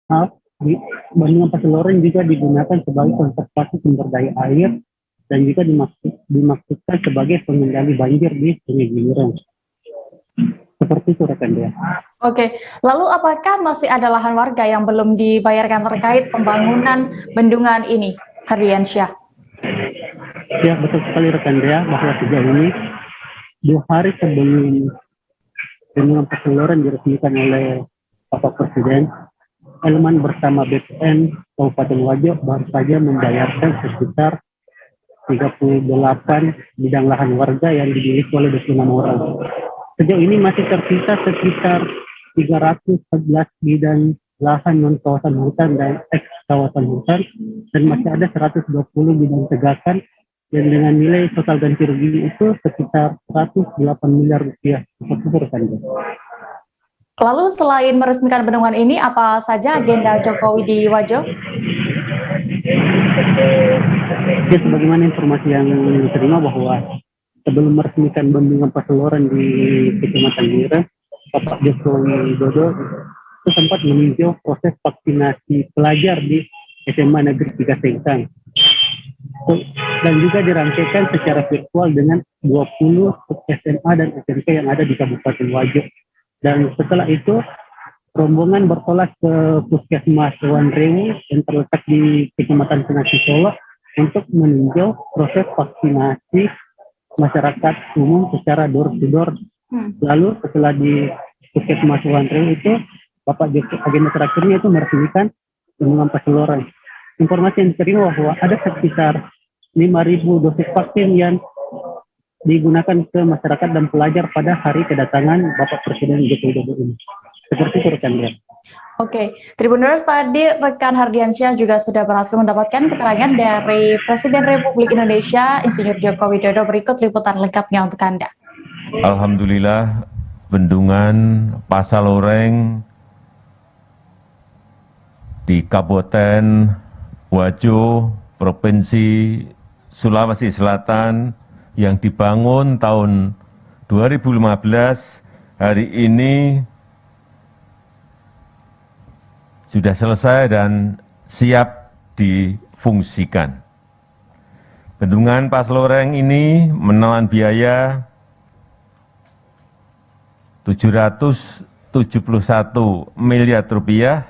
Maaf, bendungan Pasiloren juga digunakan sebagai konservasi sumber daya air dan juga dimaksudkan sebagai pengendali banjir di Sungai Giliran. Seperti itu rekan dia. Oke, lalu apakah masih ada lahan warga yang belum dibayarkan terkait pembangunan bendungan ini, Hardiansyah? Ya, betul sekali rekan dia, bahwa sejauh ini 2 hari sebelum bendungan Pasiloren diresmikan oleh Bapak Presiden, Elman bersama BPN Kabupaten Wajo baru saja membayarkan sekitar 38 bidang lahan warga yang dimiliki oleh 26 orang. Sejauh ini masih tersisa sekitar 311 bidang lahan non kawasan hutan dan eks kawasan hutan, dan masih ada 120 bidang tegakan yang dengan nilai total ganti rugi itu sekitar 108 miliar rupiah. Lalu selain meresmikan bendungan ini, apa saja agenda Jokowi di Wajo? Ya, sebagaimana informasi yang diterima bahwa sebelum meresmikan bendungan Pasiloren di Kecamatan Giliran, Bapak Jokowi Widodo itu sempat meninjau proses vaksinasi pelajar di SMA Negeri 3 Sengkang. Dan juga dirangkaikan secara virtual dengan 20 SMA dan SMK yang ada di Kabupaten Wajo. Dan setelah itu, rombongan bertolak ke Puskesmas Wanrewu yang terletak di Kecamatan Senasi Solo untuk meninjau proses vaksinasi masyarakat umum secara door to door. Lalu setelah di Puskesmas Wanrewu itu, Bapak Jokowi agenda terakhirnya itu meresmikan bendungan Pasiloren. Informasi yang diterima bahwa ada sekitar 5.000 dosis vaksin yang digunakan ke masyarakat dan pelajar pada hari kedatangan Bapak Presiden Joko Widodo ini. Seperti itu rekan dia. Oke, Tribuners, tadi rekan Hardiansyah juga sudah berhasil mendapatkan keterangan dari Presiden Republik Indonesia, Insinyur Joko Widodo. Berikut liputan lengkapnya untuk Anda. Alhamdulillah, bendungan Pasiloren di Kabupaten Wajo, Provinsi Sulawesi Selatan yang dibangun tahun 2015 hari ini sudah selesai dan siap difungsikan. Bendungan Pasiloren ini menelan biaya 771 miliar rupiah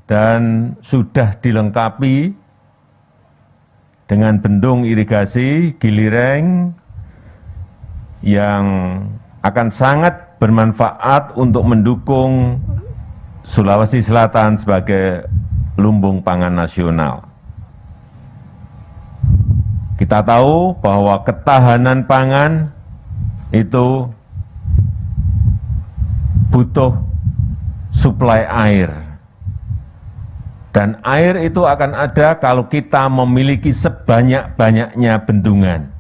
dan sudah dilengkapi dengan bendung irigasi Gilireng yang akan sangat bermanfaat untuk mendukung Sulawesi Selatan sebagai lumbung pangan nasional. Kita tahu bahwa ketahanan pangan itu butuh suplai air. Dan air itu akan ada kalau kita memiliki sebanyak-banyaknya bendungan.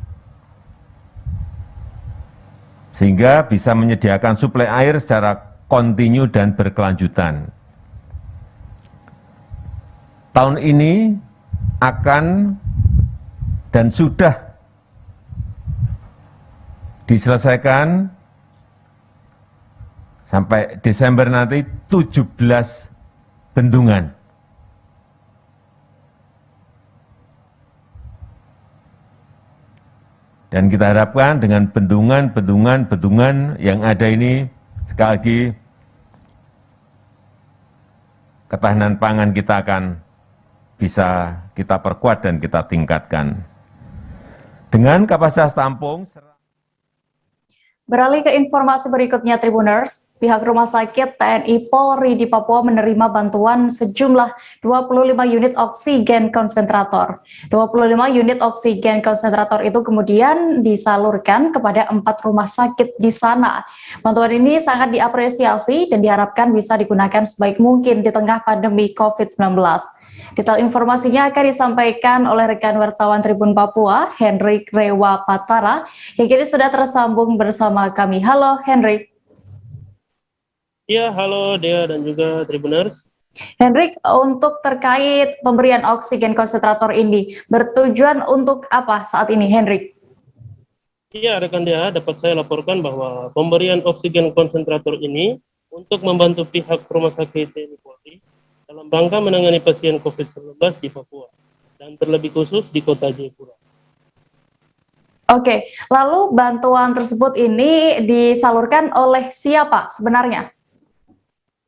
Sehingga bisa menyediakan suplai air secara kontinu dan berkelanjutan. Tahun ini akan dan sudah diselesaikan sampai Desember nanti 17 bendungan. Dan kita harapkan dengan bendungan yang ada ini, sekali lagi, ketahanan pangan kita akan bisa kita perkuat dan kita tingkatkan. Dengan kapasitas tampung. Beralih ke informasi berikutnya, Tribuners, pihak Rumah Sakit TNI Polri di Papua menerima bantuan sejumlah 25 unit oksigen konsentrator. 25 unit oksigen konsentrator itu kemudian disalurkan kepada 4 rumah sakit di sana. Bantuan ini sangat diapresiasi dan diharapkan bisa digunakan sebaik mungkin di tengah pandemi COVID-19. Detail informasinya akan disampaikan oleh rekan wartawan Tribun Papua, Hendrik Rewa Patara, yang kini sudah tersambung bersama kami. Halo, Hendrik. Ya, halo Dea dan juga Tribuners. Hendrik, untuk terkait pemberian oksigen konsentrator ini, bertujuan untuk apa saat ini, Hendrik? Ya, rekan Dea, dapat saya laporkan bahwa pemberian oksigen konsentrator ini untuk membantu pihak Rumah Sakit TNI Polri dalam rangka menangani pasien COVID-19 di Papua dan terlebih khusus di Kota Jayapura. Oke, lalu bantuan tersebut ini disalurkan oleh siapa sebenarnya?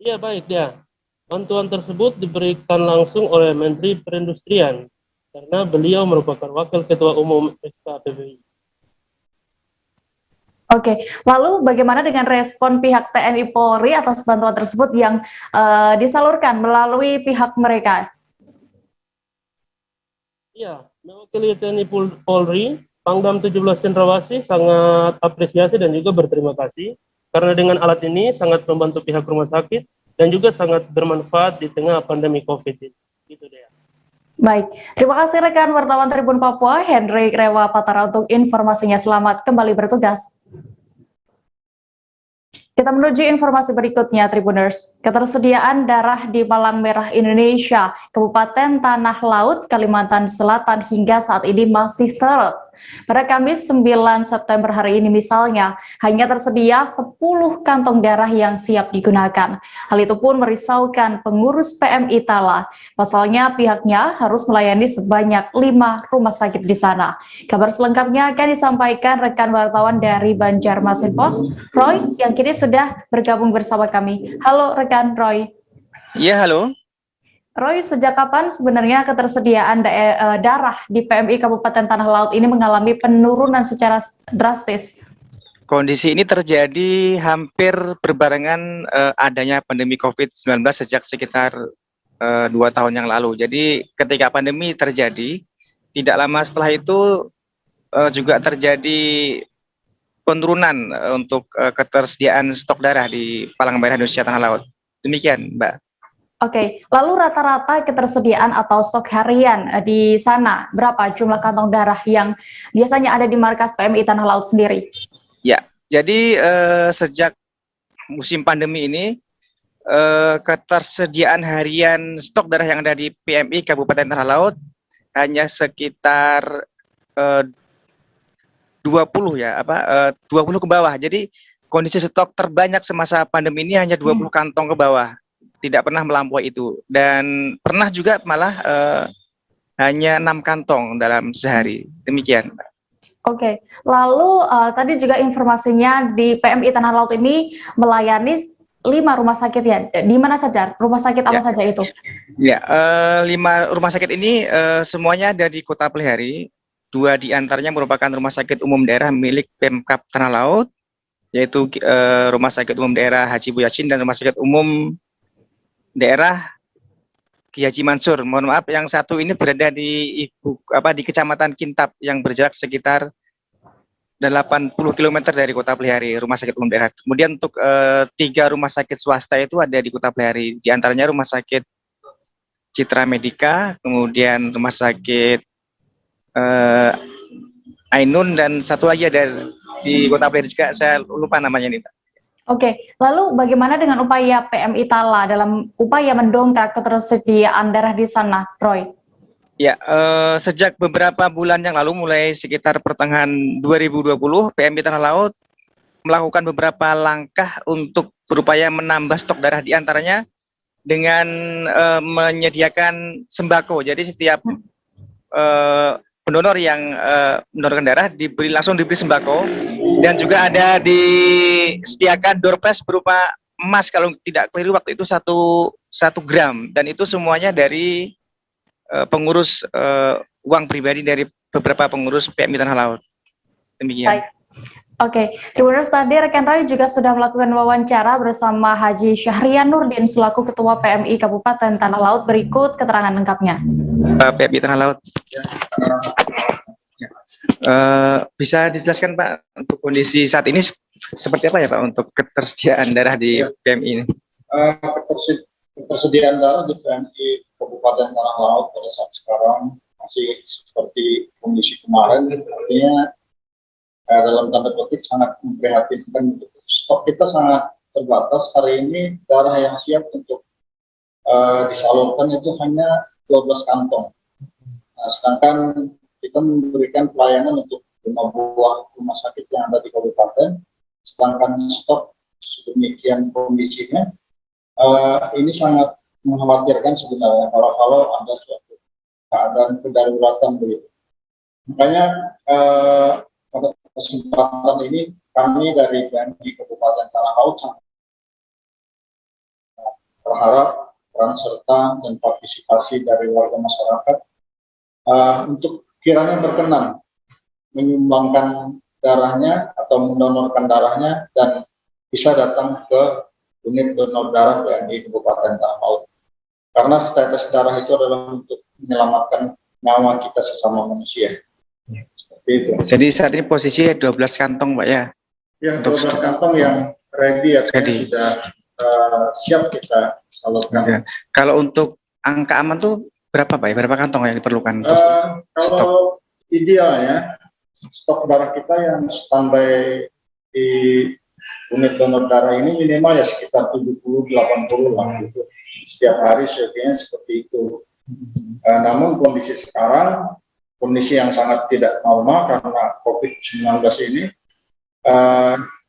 Iya, baik ya. Bantuan tersebut diberikan langsung oleh Menteri Perindustrian karena beliau merupakan Wakil Ketua Umum FKPBI. Oke, lalu bagaimana dengan respon pihak TNI Polri atas bantuan tersebut yang disalurkan melalui pihak mereka? Iya, mewakili TNI Polri, Pangdam 17 Cendrawasih sangat apresiasi dan juga berterima kasih karena dengan alat ini sangat membantu pihak rumah sakit dan juga sangat bermanfaat di tengah pandemi COVID ini. Gitu deh. Baik, terima kasih rekan wartawan Tribun Papua, Hendrik Rewa Patara untuk informasinya. Selamat kembali bertugas. Kita menuju informasi berikutnya, Tribuners. Ketersediaan darah di Palang Merah Indonesia, Kabupaten Tanah Laut, Kalimantan Selatan hingga saat ini masih seret. Pada Kamis 9 September hari ini misalnya, hanya tersedia 10 kantong darah yang siap digunakan. Hal itu pun merisaukan pengurus PMI Tala. Pasalnya pihaknya harus melayani sebanyak 5 rumah sakit di sana. Kabar selengkapnya akan disampaikan rekan wartawan dari Banjarmasin Pos, Roy, yang kini sudah bergabung bersama kami. Halo rekan Roy. Iya, halo. Roy, sejak kapan sebenarnya ketersediaan darah di PMI Kabupaten Tanah Laut ini mengalami penurunan secara drastis? Kondisi ini terjadi hampir berbarengan adanya pandemi COVID-19 sejak sekitar 2 tahun yang lalu. Jadi ketika pandemi terjadi, tidak lama setelah itu juga terjadi penurunan untuk ketersediaan stok darah di Palang Merah Indonesia Tanah Laut. Demikian, Mbak. Oke, lalu rata-rata ketersediaan atau stok harian di sana, berapa jumlah kantong darah yang biasanya ada di markas PMI Tanah Laut sendiri? Ya, jadi sejak musim pandemi ini, ketersediaan harian stok darah yang ada di PMI Kabupaten Tanah Laut hanya sekitar 20 ya, 20 ke bawah. Jadi kondisi stok terbanyak semasa pandemi ini hanya 20 kantong ke bawah. Tidak pernah melampaui itu, dan pernah juga malah hanya 6 kantong dalam sehari. Demikian. Oke, lalu tadi juga informasinya di PMI Tanah Laut ini melayani 5 rumah sakit ya. Di mana saja? Rumah sakit apa saja itu? Ya, 5 rumah sakit ini semuanya ada di Kota Pelihari. 2 di antaranya merupakan rumah sakit umum daerah milik Pemkab Tanah Laut, yaitu Rumah Sakit Umum Daerah Haji Buyasin dan Rumah Sakit Umum Daerah Ki Haji Mansur. Mohon maaf, yang satu ini berada di di Kecamatan Kintab yang berjarak sekitar 80 km dari Kota Pelihari, Rumah Sakit Umum Daerah. Kemudian untuk 3 rumah sakit swasta itu ada di Kota Pelihari. Di antaranya Rumah Sakit Citra Medika, kemudian Rumah Sakit Ainun, dan satu lagi ada di Kota Pelihari juga, saya lupa namanya ini, Pak. Oke, lalu bagaimana dengan upaya PMI Tala dalam upaya mendongkrak ketersediaan darah di sana, Roy? Ya, sejak beberapa bulan yang lalu, mulai sekitar pertengahan 2020, PMI Tanah Laut melakukan beberapa langkah untuk berupaya menambah stok darah, diantaranya dengan menyediakan sembako. Jadi setiap pendonor yang mendonorkan darah langsung diberi sembako, dan juga ada disediakan door prize berupa emas, kalau tidak keliru waktu itu 1 gram, dan itu semuanya dari pengurus uang pribadi dari beberapa pengurus PMI Tanah Laut. Demikian. Baik. Oke, Tribuners, tadi rekan Roy juga sudah melakukan wawancara bersama Haji Syahrian Nurdin selaku Ketua PMI Kabupaten Tanah Laut. Berikut keterangan lengkapnya. PMI Tanah Laut. Bisa dijelaskan, Pak, untuk kondisi saat ini seperti apa ya, Pak, untuk ketersediaan darah di PMI ini? Ketersediaan darah di PMI Kabupaten Tanah Laut pada saat sekarang masih seperti kondisi kemarin, artinya dalam tanda petik sangat memprihatinkan. Stok kita sangat terbatas. Hari ini darah yang siap untuk disalurkan itu hanya 12 kantong. Nah, sedangkan kita memberikan pelayanan untuk 5 buah rumah sakit yang ada di kabupaten, sedangkan stok sedemikian kondisinya, ini sangat mengkhawatirkan sebenarnya kalau ada suatu keadaan kedaruratan begitu. Makanya pada kesempatan ini kami dari BMI Kabupaten Tanah Laut berharap peran serta dan partisipasi dari warga masyarakat untuk kiranya berkenan menyumbangkan darahnya atau mendonorkan darahnya dan bisa datang ke unit donor darah BMI Kabupaten Tanah Laut. Karena tetes darah itu adalah untuk menyelamatkan nyawa kita sesama manusia. Seperti itu. Jadi saat ini posisi 12 kantong, Pak ya? Ya, 12 kantong yang ready artinya sudah siap kita salurkan. Ya. Kalau untuk angka aman tuh berapa, Pak? Berapa kantong yang diperlukan? Kalau idealnya stok darah kita yang standby di unit donor darah ini minimal ya sekitar 70-80 lah gitu. Setiap hari sepertinya seperti itu. Namun kondisi sekarang, kondisi yang sangat tidak normal karena COVID-19 ini,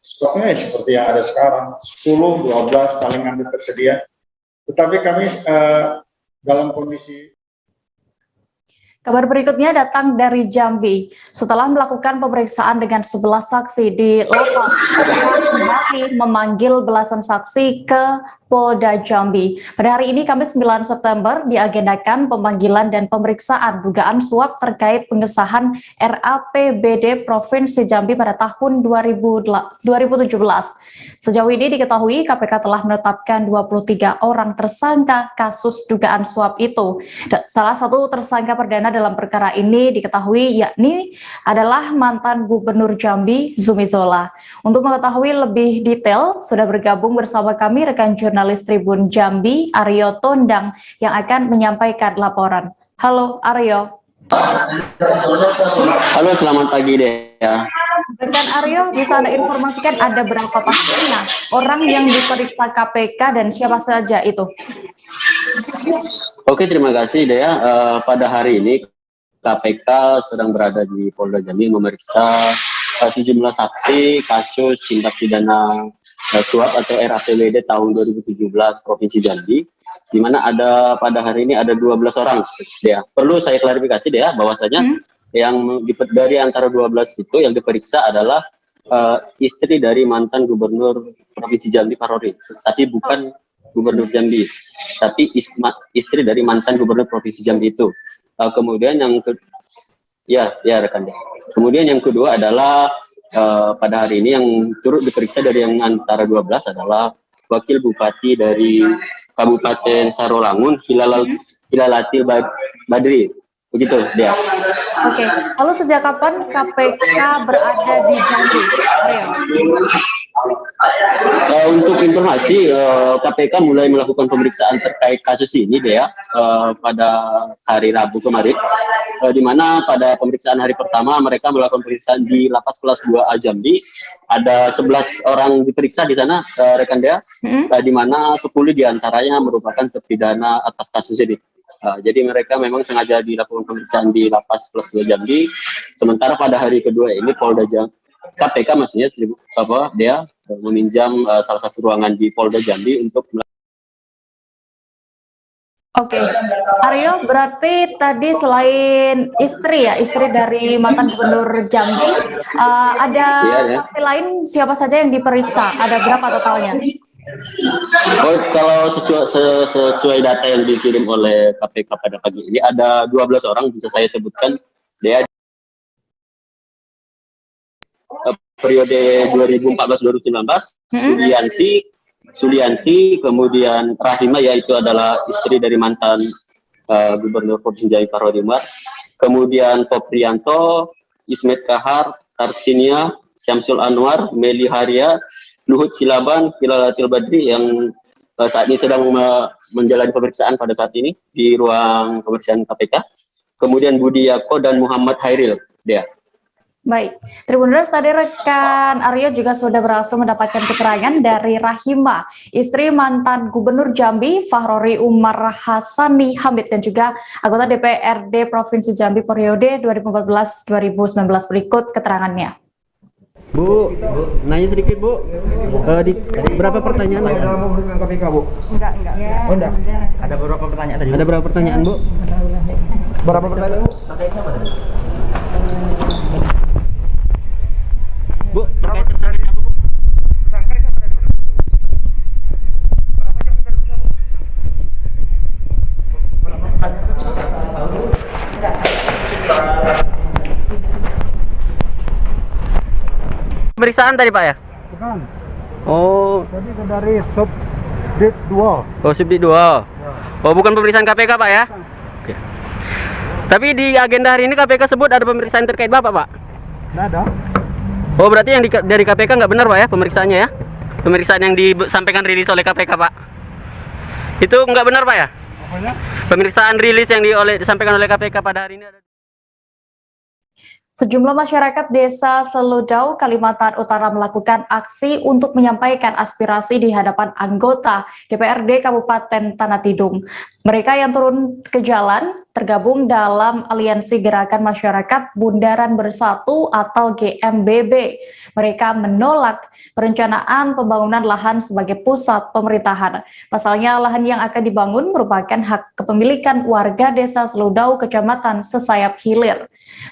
stoknya ya seperti yang ada sekarang, 10-12 paling ada tersedia. Tetapi kami dalam kondisi. Kabar berikutnya datang dari Jambi. Setelah melakukan pemeriksaan dengan 11 saksi di lapas, kembali memanggil belasan saksi ke Polda Jambi. Pada hari ini, Kamis 9 September, diagendakan pemanggilan dan pemeriksaan dugaan suap terkait pengesahan RAPBD Provinsi Jambi pada tahun 2017. Sejauh ini diketahui KPK telah menetapkan 23 orang tersangka kasus dugaan suap itu. Salah satu tersangka perdana dalam perkara ini diketahui yakni adalah mantan Gubernur Jambi, Zumi Zola. Untuk mengetahui lebih detail, sudah bergabung bersama kami rekan jurnalis Tribun Jambi, Aryo Tondang, yang akan menyampaikan laporan. Halo Aryo. Halo, selamat pagi Dea. Rekan Aryo, bisa Anda informasikan ada berapa pastinya orang yang diperiksa KPK dan siapa saja itu? Oke, terima kasih Dea. Pada hari ini KPK sedang berada di Polda Jambi memeriksa sejumlah saksi kasus tindak pidana suap atau RAPBD tahun 2017 Provinsi Jambi, di mana ada pada hari ini ada 12 orang. Dea, perlu saya klarifikasi Dea bahwasanya yang dari antara 12 itu yang diperiksa adalah istri dari mantan Gubernur Provinsi Jambi Pak Rory, tapi bukan Gubernur Jambi, tapi istri dari mantan Gubernur Provinsi Jambi itu. Kemudian yang rekan Dea. Kemudian yang kedua adalah pada hari ini yang turut diperiksa dari yang antara 12 adalah Wakil Bupati dari Kabupaten Sarolangun, Hilalatil Badri. Begitu, Dea. Oke, lalu sejak kapan KPK berada di Jambi? Untuk informasi, KPK mulai melakukan pemeriksaan terkait kasus ini, Dea, pada hari Rabu kemarin, di mana pada pemeriksaan hari pertama mereka melakukan pemeriksaan di Lapas Kelas 2A Jambi. Ada 11 orang diperiksa di sana, rekan Dea, di mana 10 diantaranya merupakan terpidana atas kasus ini. Jadi mereka memang sengaja dilakukan pemeriksaan di Lapas Kelas 2 Jambi. Sementara pada hari kedua ini Polda Jambi, KPK maksudnya dia meminjam salah satu ruangan di Polda Jambi untuk. Oke, Aryo, berarti tadi selain istri dari mantan Gubernur Jambi, ada saksi lain siapa saja yang diperiksa? Ada berapa totalnya? Oh, kalau sesuai data yang dikirim oleh KPK pada pagi ini ada 12 orang, bisa saya sebutkan dia periode 2014-2019, Sulianti, kemudian Rahima, yaitu adalah istri dari mantan Gubernur Provinsi Jambi Pak Rory Umar, kemudian Poprianto, Ismet Kahar, Tartinia, Syamsul Anwar, Meli Haria, Luhut Silaban, Hilalatil Badri yang saat ini sedang menjalani pemeriksaan pada saat ini di ruang pemeriksaan KPK. Kemudian Budi Yako dan Muhammad Hairil. Dea. Baik, Tribuners, tadi rekan Aryo juga sudah berhasil mendapatkan keterangan dari Rahima, istri mantan Gubernur Jambi Fahrori Umar Hasani Hamid dan juga anggota DPRD Provinsi Jambi periode 2014-2019. Berikut keterangannya. Bu, nanya sedikit Bu. Berapa pertanyaan? KPK Bu? Enggak. Oh enggak. Ada beberapa pertanyaan tadi. Ada berapa pertanyaan Bu? Berapa pertanyaan Bu? Bu, terkait tersangkanya apa Bu? Pemeriksaan tadi Pak ya? Bukan. Oh. Jadi dari Subdit 2. Oh, Subdit 2. Oh, bukan pemeriksaan KPK Pak ya? Oke. Tapi di agenda hari ini KPK sebut ada pemeriksaan terkait Bapak Pak? Nggak ada. Oh, berarti yang dari KPK nggak benar Pak ya pemeriksaannya ya? Pemeriksaan yang disampaikan rilis oleh KPK Pak? Itu nggak benar Pak ya? Apanya? Pemeriksaan rilis yang disampaikan oleh KPK pada hari ini ada. Sejumlah masyarakat desa Seludau, Kalimantan Utara melakukan aksi untuk menyampaikan aspirasi di hadapan anggota DPRD Kabupaten Tanah Tidung. Mereka yang turun ke jalan tergabung dalam Aliansi Gerakan Masyarakat Bundaran Bersatu atau GMBB. Mereka menolak perencanaan pembangunan lahan sebagai pusat pemerintahan. Pasalnya lahan yang akan dibangun merupakan hak kepemilikan warga desa Seludau, Kecamatan Sesayap Hilir.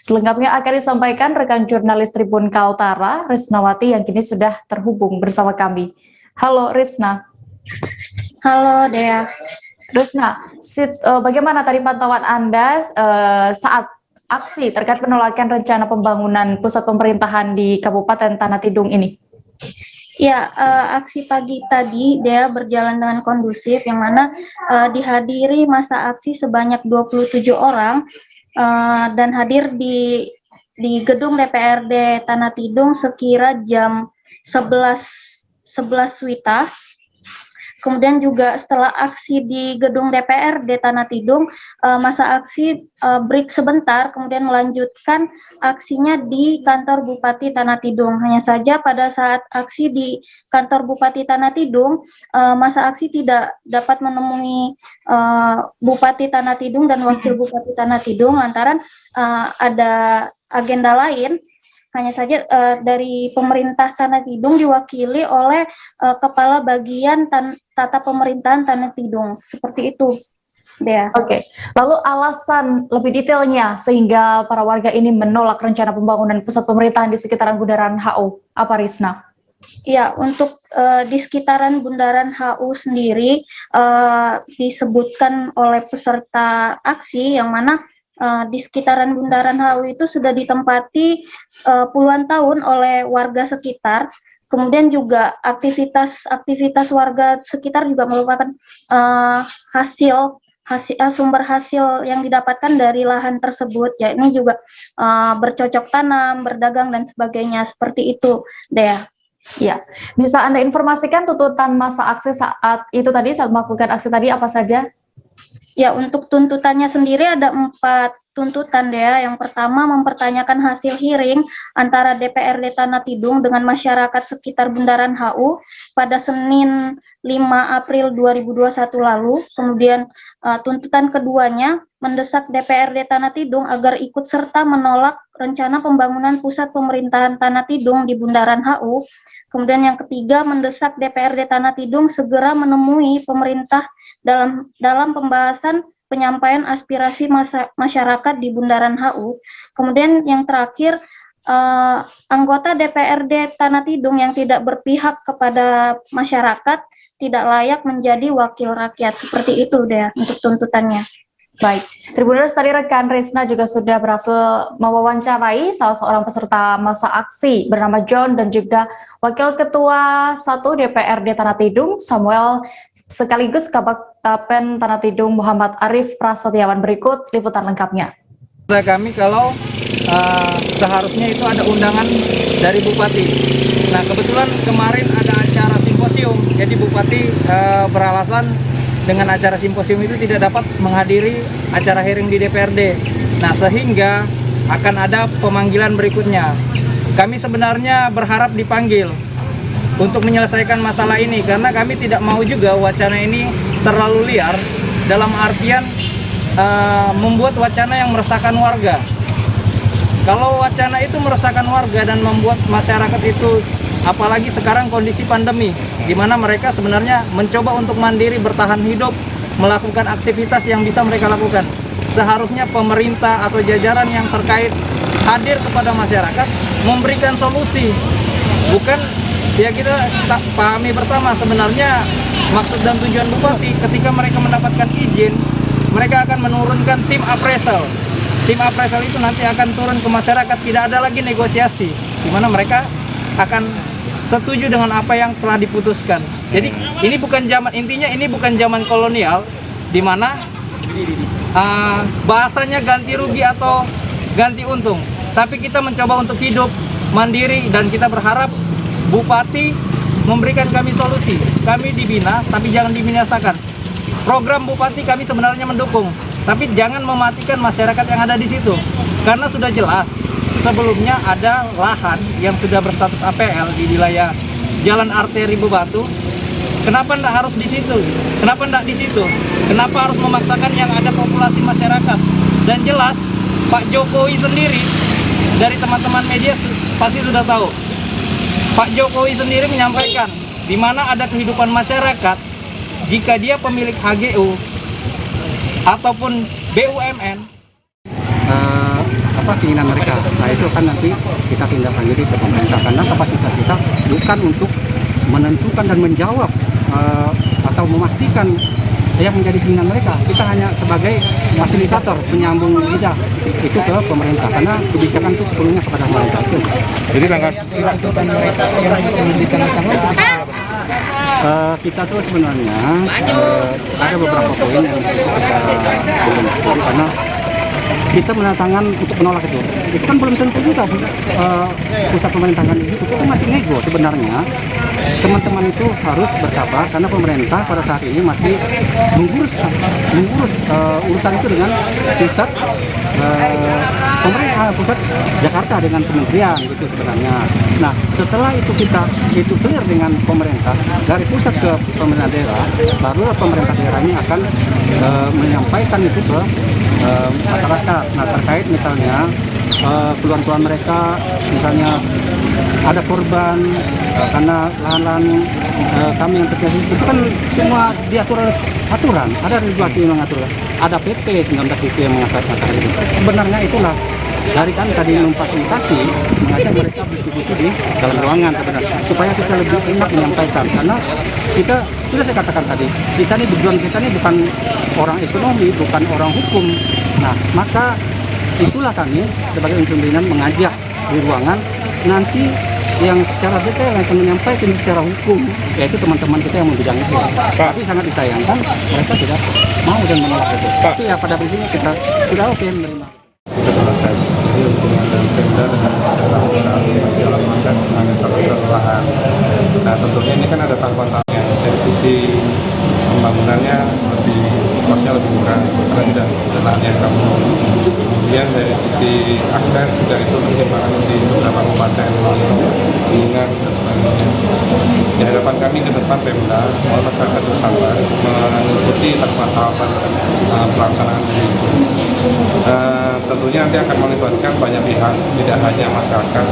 Selengkapnya akan disampaikan rekan jurnalis Tribun Kaltara, Risnawati, yang kini sudah terhubung bersama kami. Halo Risna. Halo Dea. Risna, bagaimana tadi pantauan Anda saat aksi terkait penolakan rencana pembangunan pusat pemerintahan di Kabupaten Tanah Tidung ini? Ya, aksi pagi tadi Dea berjalan dengan kondusif, yang mana dihadiri masa aksi sebanyak 27 orang dan hadir di gedung DPRD Tanah Tidung sekira jam 11 WITA. Kemudian juga setelah aksi di gedung DPRD Tanah Tidung, masa aksi break sebentar, kemudian melanjutkan aksinya di kantor Bupati Tanah Tidung. Hanya saja pada saat aksi di kantor Bupati Tanah Tidung, masa aksi tidak dapat menemui Bupati Tanah Tidung dan Wakil Bupati Tanah Tidung lantaran ada agenda lain. Hanya saja dari pemerintah Tanah Tidung diwakili oleh Kepala Bagian Tata Pemerintahan Tanah Tidung. Seperti itu, Dea. Oke. Lalu alasan lebih detailnya sehingga para warga ini menolak rencana pembangunan pusat pemerintahan di sekitaran Bundaran HU, apa Risna? Ya, untuk di sekitaran Bundaran HU sendiri disebutkan oleh peserta aksi yang mana di sekitaran Bundaran HU itu sudah ditempati puluhan tahun oleh warga sekitar. Kemudian juga aktivitas warga sekitar juga merupakan sumber hasil yang didapatkan dari lahan tersebut. Ya, ini juga bercocok tanam, berdagang dan sebagainya, seperti itu, Dea. Ya, bisa Anda informasikan tuntutan masa aksi saat melakukan aksi tadi apa saja? Ya, untuk tuntutannya sendiri ada 4 tuntutan, Dea. Yang pertama, mempertanyakan hasil hearing antara DPRD Tanah Tidung dengan masyarakat sekitar Bundaran HU pada Senin 5 April 2021 lalu. Kemudian tuntutan keduanya, mendesak DPRD Tanah Tidung agar ikut serta menolak rencana pembangunan pusat pemerintahan Tanah Tidung di Bundaran HU. Kemudian yang ketiga, mendesak DPRD Tanah Tidung segera menemui pemerintah dalam pembahasan penyampaian aspirasi masyarakat di Bundaran HU. Kemudian yang terakhir, anggota DPRD Tanah Tidung yang tidak berpihak kepada masyarakat tidak layak menjadi wakil rakyat. Seperti itu deh untuk tuntutannya. Baik, Tribuners, tadi rekan Risna juga sudah berhasil mewawancarai salah seorang peserta masa aksi bernama John dan juga Wakil Ketua 1 DPRD Tanah Tidung Samuel sekaligus Kabagtapen Tanah Tidung Muhammad Arif Prasetyawan. Berikut liputan lengkapnya. Kami kalau seharusnya itu ada undangan dari Bupati. Nah, kebetulan kemarin ada acara simposium, jadi Bupati beralasan dengan acara simposium itu tidak dapat menghadiri acara hearing di DPRD. Nah, sehingga akan ada pemanggilan berikutnya. Kami sebenarnya berharap dipanggil untuk menyelesaikan masalah ini, karena kami tidak mau juga wacana ini terlalu liar, dalam artian membuat wacana yang meresahkan warga. Kalau wacana itu meresahkan warga dan membuat masyarakat itu, apalagi sekarang kondisi pandemi, di mana mereka sebenarnya mencoba untuk mandiri, bertahan hidup, melakukan aktivitas yang bisa mereka lakukan. Seharusnya pemerintah atau jajaran yang terkait hadir kepada masyarakat, memberikan solusi. Bukan, ya kita tak pahami bersama sebenarnya maksud dan tujuan bupati ketika mereka mendapatkan izin, mereka akan menurunkan tim appraisal. Tim appraisal itu nanti akan turun ke masyarakat, tidak ada lagi negosiasi, di mana mereka akan setuju dengan apa yang telah diputuskan. Jadi ini bukan zaman, intinya ini bukan zaman kolonial, di mana bahasanya ganti rugi atau ganti untung. Tapi kita mencoba untuk hidup mandiri dan kita berharap bupati memberikan kami solusi. Kami dibina, tapi jangan dibinasakan. Program bupati kami sebenarnya mendukung, tapi jangan mematikan masyarakat yang ada di situ. Karena sudah jelas, sebelumnya ada lahan yang sudah berstatus APL di wilayah Jalan Arteri Bebatu. Kenapa enggak harus di situ? Kenapa enggak di situ? Kenapa harus memaksakan yang ada populasi masyarakat? Dan jelas, Pak Jokowi sendiri, dari teman-teman media pasti sudah tahu. Pak Jokowi sendiri menyampaikan, di mana ada kehidupan masyarakat, jika dia pemilik HGU ataupun BUMN, apa keinginan mereka. Nah itu kan nanti kita tindak lanjuti ke pemerintah, karena kapasitas kita bukan untuk menentukan dan menjawab atau memastikan yang menjadi keinginan mereka. Kita hanya sebagai fasilitator, penyambung lidah itu ke pemerintah, karena kebijakan itu sepenuhnya kepada pemerintah. Jadi langkah tuntutan mereka yang ditandatangani kita tuh sebenarnya ada beberapa poin yang kita belum setuju, karena kita menandatangan untuk menolak itu. Itu kan belum tentu juga pusat pemerintahan di situ, kita masih nego sebenarnya. Teman-teman itu harus bersabar karena pemerintah pada saat ini masih mengurus urusan itu dengan pusat pemerintah, pusat Jakarta dengan kementerian gitu sebenarnya. Nah setelah itu kita clear dengan pemerintah dari pusat ke pemerintah daerah, baru pemerintah daerah ini akan menyampaikan itu ke masyarakat. Nah terkait misalnya keluhan-keluhan mereka, misalnya ada korban karena lahan-lahan kami yang terkait itu kan semua diatur aturan, ada regulasi yang mengatur, ada PP 19 itu yang mengatakan itu. Sebenarnya itulah dari kami tadi memfasilitasi mengajak mereka berdiskusi di dalam ruangan sebenarnya, supaya kita lebih enak menyampaikan, karena kita sudah saya katakan tadi, kita ini tujuan kita ini bukan orang ekonomi, bukan orang hukum. Nah maka itulah kami sebagai unsur pimpinan mengajak di ruangan, nanti yang secara detail akan menyampaikan secara hukum, yaitu teman-teman kita yang membidang itu. Tapi sangat disayangkan mereka tidak mau dan menolak itu. Tapi ya pada prinsipnya kita sudah oke menerima. Itu proses, jadi hubungan dengan Pemda dengan perusahaan masih dalam proses penanganan lahan. Nah tentunya ini kan ada tahapan-tahapan dari sisi pembangunannya lebih kosnya lebih murah karena tidak ada lahan yang kamu. Kemudian dari sisi akses juga itu kesimpangan di beberapa kabupaten, Bingan dan sebagainya. Di hadapan kami ke depan Pemda, mohon masyarakat bersabar mengikuti tahapan pelaksanaan ini. Tentunya nanti akan melibatkan banyak pihak, tidak hanya masyarakat,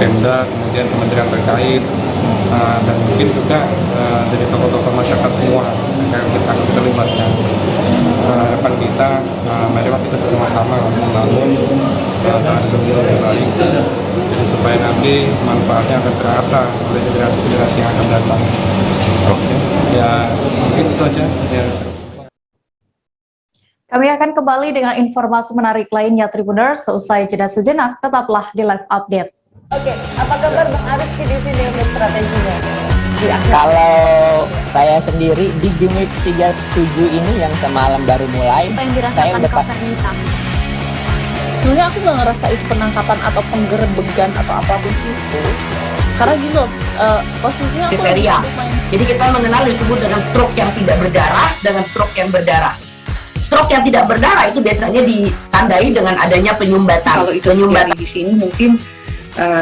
Pemda, kemudian kementerian terkait, dan mungkin juga dari tokoh-tokoh masyarakat semua yang kita libatkan. Harapan kita, mari kita bersama-sama membangun tanah pemilu yang baik, jadi supaya nanti manfaatnya akan terasa oleh generasi-generasi yang akan datang. Oke, ya mungkin itu aja. Ya. Kami akan kembali dengan informasi menarik lainnya Tribuners seusai jeda sejenak. Tetaplah di Live Update. Oke, apa kabar Bang Arif di sini untuk strateginya? Kalau saya sendiri di Game Week 37 ini yang semalam baru mulai, saya udah sebenarnya aku nggak ngerasa itu penangkapan atau penggerebegan atau apapun itu, karena gitu posisinya aku kriteria. Jadi kita mengenal disebut dengan stroke yang tidak berdarah dengan stroke yang berdarah. Stroke yang tidak berdarah itu biasanya ditandai dengan adanya penyumbatan. Kalau itu penyumbatan di sini mungkin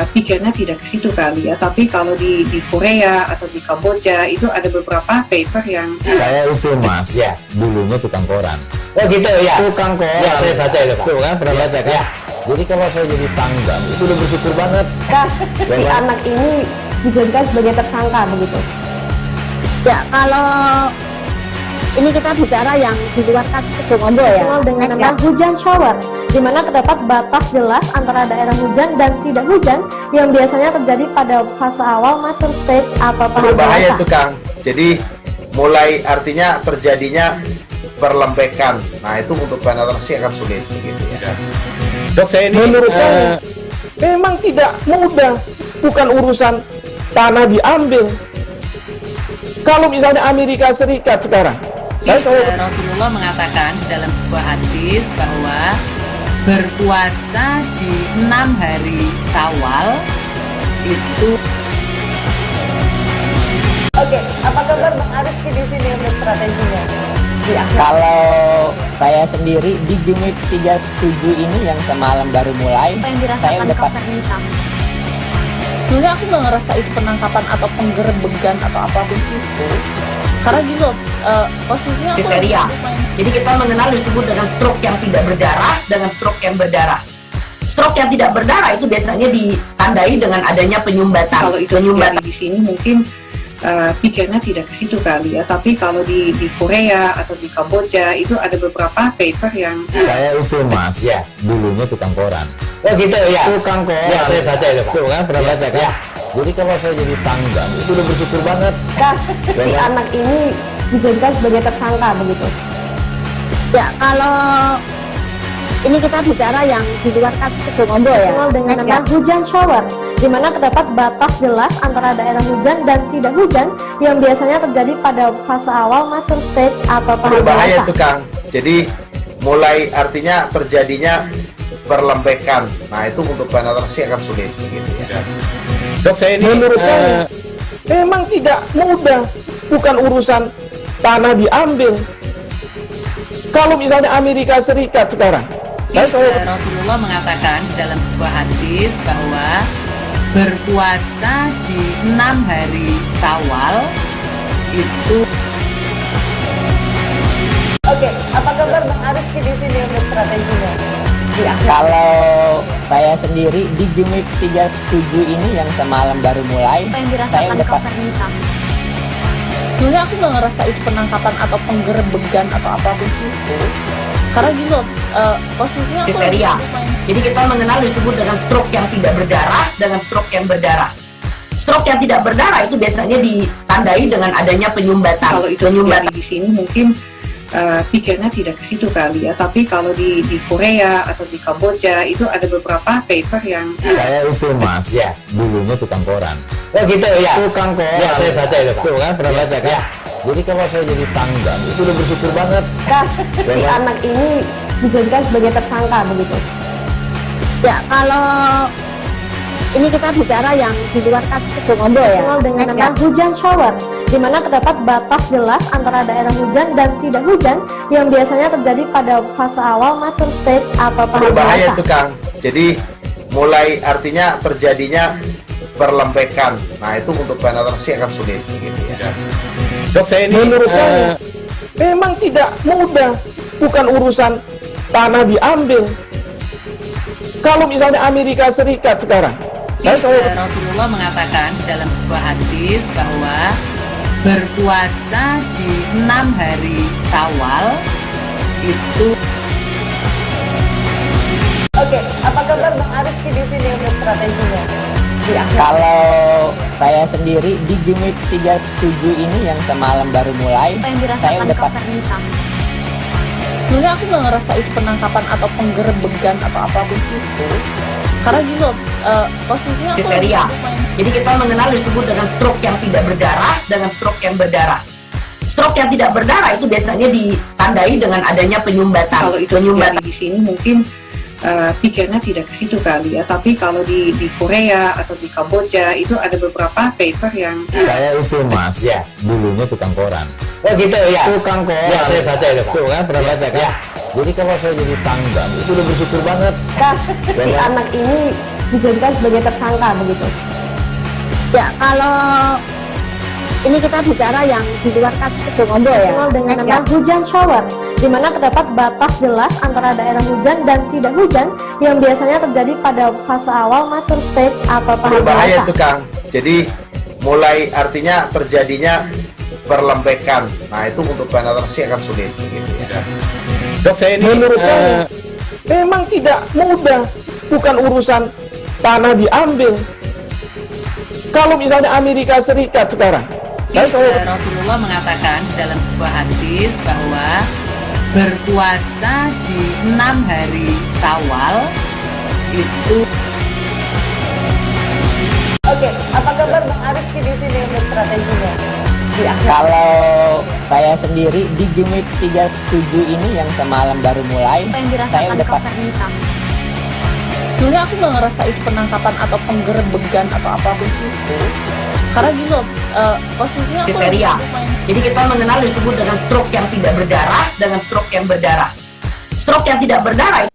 pikirnya tidak ke situ kali ya, tapi kalau di Korea atau di Kamboja itu ada beberapa paper yang saya itu mas, ya dulunya tukang koran. Oh gitu ya, tukang koran. Ya saya baca itu Pak. Tuh kan pernah baca kan? Ya. Jadi kalau saya jadi Pangdam itu udah bersyukur banget. Si anak ini dijadikan sebagai tersangka begitu. Ya, kalau ini kita bicara yang di luar kasus Sibolombo ya. Dengan nama hujan shower, di mana terdapat batas jelas antara daerah hujan dan tidak hujan yang biasanya terjadi pada fase awal mature stage atau tahap berbahaya dewasa. itu Kang. Jadi mulai artinya terjadinya perlembekan. Nah itu untuk penetrasi akan sulit gitu ya. Dok, saya ini menurut saya memang tidak mudah, bukan urusan tanah diambil. Kalau misalnya Amerika Serikat sekarang, Rasulullah mengatakan dalam sebuah hadis bahwa berpuasa di 6 hari Syawal itu. Oke, apa kabar Bang Arif di sini untuk strateginya? Ya, kalau saya sendiri di Jumit 37 ini yang semalam baru mulai, Apa yang saya dirasakan udah Kapten Hitam? Sebenarnya aku nggak ngerasa itu penangkapan atau penggerebegan atau apapun itu. Karena gini loh, posisinya aku Kriteria. Jadi kita mengenal disebut dengan stroke yang tidak berdarah dengan stroke yang berdarah. Stroke yang tidak berdarah itu biasanya ditandai dengan adanya penyumbatan. Kalau itu penyumbatan di sini mungkin pikirnya tidak ke situ kali ya, tapi kalau di Korea atau di Kamboja itu ada beberapa paper yang Saya itu Mas, ya, dulunya tukang koran. Oh gitu ya. Tukang koran. Ya, saya baca itu Pak. Tuh kan, pernah baca kan? Ya. Jadi kalau saya jadi Pangdam itu udah bersyukur banget. Si anak ini dijadikan sebagai tersangka begitu. Ya, kalau ini kita bicara yang di luar kasus Sibolombo ya. Dengan nama hujan shower, di mana terdapat batas jelas antara daerah hujan dan tidak hujan yang biasanya terjadi pada fase awal mature stage atau tahap berbahaya dewasa. itu Kang. Jadi mulai artinya terjadinya perlembekan. Nah itu untuk penetrasi akan sulit gitu ya. Dok, saya ini menurut saya memang tidak mudah, bukan urusan tanah diambil. Kalau misalnya Amerika Serikat sekarang, Rasulullah mengatakan dalam sebuah hadis bahwa berpuasa di 6 hari Syawal itu. Oke, apa kabar Bang Arif di sini untuk strateginya? Ya, kalau saya sendiri di Jumit 37 ini yang semalam baru mulai, Apa yang saya dirasakan udah Kapten Hitam? Sebenarnya aku nggak ngerasa itu penangkapan atau penggerebegan atau apapun itu. Karena gini loh, posisinya aku Kriteria. Jadi kita mengenal disebut dengan stroke yang tidak berdarah dengan stroke yang berdarah. Stroke yang tidak berdarah itu biasanya ditandai dengan adanya penyumbatan. kalau itu penyumbatan di sini mungkin pikirnya tidak ke situ kali ya, tapi kalau di Korea atau di Kamboja itu ada beberapa paper yang Saya itu Mas, ya, dulunya tukang koran. Oh gitu ya. Tukang koran. Ya, saya baca itu Pak. Tuh kan, pernah baca kan? Ya. Jadi kalau saya jadi Pangdam itu udah bersyukur banget. Si anak ini dijadikan sebagai tersangka begitu. Ya, kalau ini kita bicara yang di luar kasus Sibolombo ya. Dengan nama hujan shower, di mana terdapat batas jelas antara daerah hujan dan tidak hujan yang biasanya terjadi pada fase awal mature stage atau tahap berbahaya dewasa. itu Kang. Jadi mulai artinya terjadinya perlembekan. Nah itu untuk penetrasi akan sulit gitu ya. Dok, saya ini menurut saya memang tidak mudah, bukan urusan tanah diambil. Kalau misalnya Amerika Serikat sekarang, Rasulullah mengatakan dalam sebuah hadis bahwa berpuasa di 6 hari Syawal itu. Oke, apa kabar Bang Arif di sini untuk strateginya? Ya, kalau saya sendiri di Jumit 37 ini yang semalam baru mulai, Apa yang saya dirasakan udah Kapten Hitam? Sebenarnya aku nggak ngerasa itu penangkapan atau penggerebegan atau apapun itu. Karena gini loh, posisinya aku Kriteria. Jadi kita mengenal disebut dengan stroke yang tidak berdarah dengan stroke yang berdarah. Stroke yang tidak berdarah itu biasanya ditandai dengan adanya penyumbatan. kalau itu penyumbatan di sini mungkin pikirnya tidak ke situ kali ya, tapi kalau di Korea atau di Kamboja itu ada beberapa paper yang Saya itu Mas, ya, dulunya tukang koran. Oh gitu ya. Tukang koran. Ya, saya baca itu Pak. Tuh kan, pernah baca kan? Ya. Jadi kalau saya jadi Pangdam itu udah bersyukur banget. Si anak ini dijadikan sebagai tersangka begitu. Ya, kalau ini kita bicara yang di luar kasus Sibolombo ya. Dengan nama hujan shower, di mana terdapat batas jelas antara daerah hujan dan tidak hujan yang biasanya terjadi pada fase awal mature stage atau tahap Berbahaya dewasa. itu Kang. Jadi mulai artinya terjadinya perlembekan. Nah itu untuk penetrasi akan sulit. Gitu ya. Dok, saya ini menurut saya memang tidak mudah. Bukan urusan tanah diambil. Kalau misalnya Amerika Serikat sekarang, Rasulullah mengatakan dalam sebuah hadis bahwa berpuasa di 6 hari Syawal itu. Oke, apa kabar Bang Arif di sini untuk strateginya? Kalau saya sendiri di Game Week 37 ini yang semalam baru mulai, saya udah Sebenarnya aku nggak ngerasa itu penangkapan atau penggerebegan atau apapun itu. Karena gini loh, posisinya aku kriteria. Jadi kita mengenal disebut dengan stroke yang tidak berdarah dengan stroke yang berdarah. Stroke yang tidak berdarah.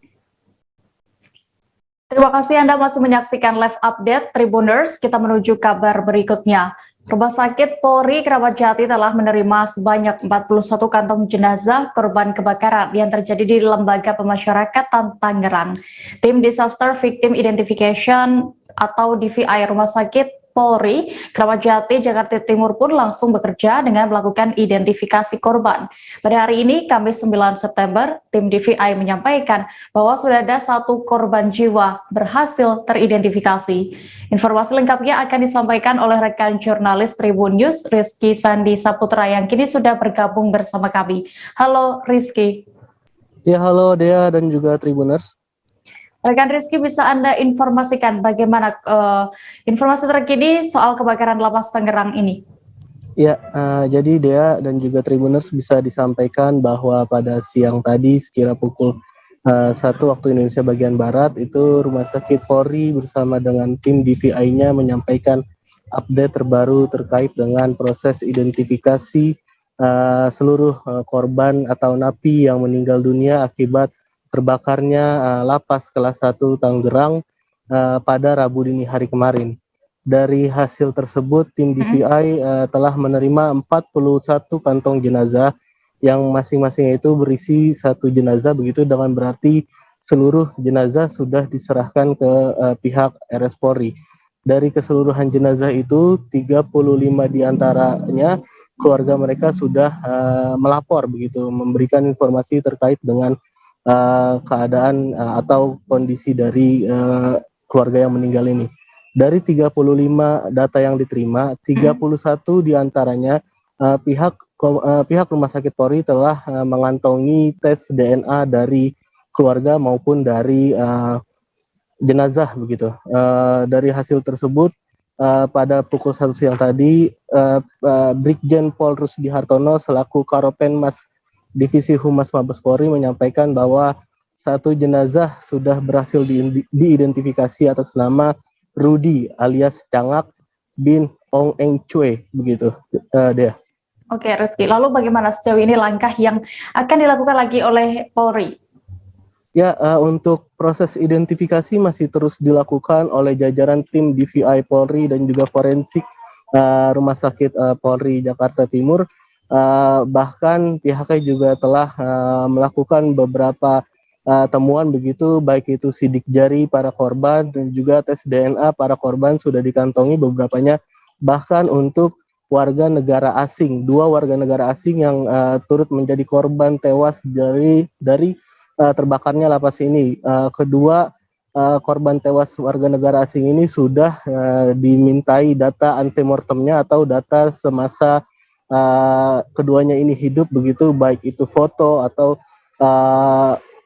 Terima kasih Anda masih menyaksikan live update Tribuners. Kita menuju kabar berikutnya. Rumah Sakit Polri Kramat Jati telah menerima sebanyak 41 kantong jenazah korban kebakaran yang terjadi di Lembaga Pemasyarakatan Tangerang. Tim Disaster Victim Identification atau DVI Rumah Sakit Polri Kramat Jati Jakarta Timur pun langsung bekerja dengan melakukan identifikasi korban. Pada hari ini, Kamis 9 September, tim DVI menyampaikan bahwa sudah ada 1 korban jiwa berhasil teridentifikasi. Informasi lengkapnya akan disampaikan oleh rekan jurnalis Tribun News, Rizky Sandi Saputra, yang kini sudah bergabung bersama kami. Halo Rizky. Ya, halo Dea dan juga Tribuners. Rekan Rizky, bisa Anda informasikan bagaimana informasi terkini soal kebakaran Lapas Tangerang ini? Ya, jadi Dea dan juga Tribuners bisa disampaikan bahwa pada siang tadi sekira pukul 1 waktu Indonesia bagian Barat itu Rumah Sakit Polri bersama dengan tim DVI-nya menyampaikan update terbaru terkait dengan proses identifikasi seluruh korban atau napi yang meninggal dunia akibat terbakarnya lapas kelas 1 Tangerang pada Rabu dini hari kemarin. Dari hasil tersebut, tim DVI telah menerima 41 kantong jenazah yang masing-masing itu berisi 1 jenazah, begitu dengan berarti seluruh jenazah sudah diserahkan ke pihak RS Polri. Dari keseluruhan jenazah itu, 35 diantaranya keluarga mereka sudah melapor, begitu, memberikan informasi terkait dengan keadaan atau kondisi dari keluarga yang meninggal ini. Dari 35 data yang diterima, 31 diantaranya pihak Rumah Sakit Polri telah mengantongi tes DNA dari keluarga maupun dari jenazah, begitu. Dari hasil tersebut, pada pukul 1 siang tadi, Brigjen Pol Rusdi Hartono selaku Karopenmas Divisi Humas Mabes Polri menyampaikan bahwa 1 jenazah sudah berhasil diidentifikasi atas nama Rudi alias Cangak bin Ong Eng Chue, begitu, Dea. Oke, Rizky. Lalu bagaimana sejauh ini langkah yang akan dilakukan lagi oleh Polri? Ya, untuk proses identifikasi masih terus dilakukan oleh jajaran tim DVI Polri dan juga forensik Rumah Sakit Polri Jakarta Timur. Bahkan pihaknya juga telah melakukan beberapa temuan, begitu, baik itu sidik jari para korban dan juga tes DNA para korban sudah dikantongi beberapanya, bahkan untuk warga negara asing, 2 warga negara asing yang turut menjadi korban tewas dari terbakarnya lapas ini. Kedua korban tewas warga negara asing ini sudah dimintai data antemortemnya atau data semasa keduanya ini hidup, begitu, baik itu foto atau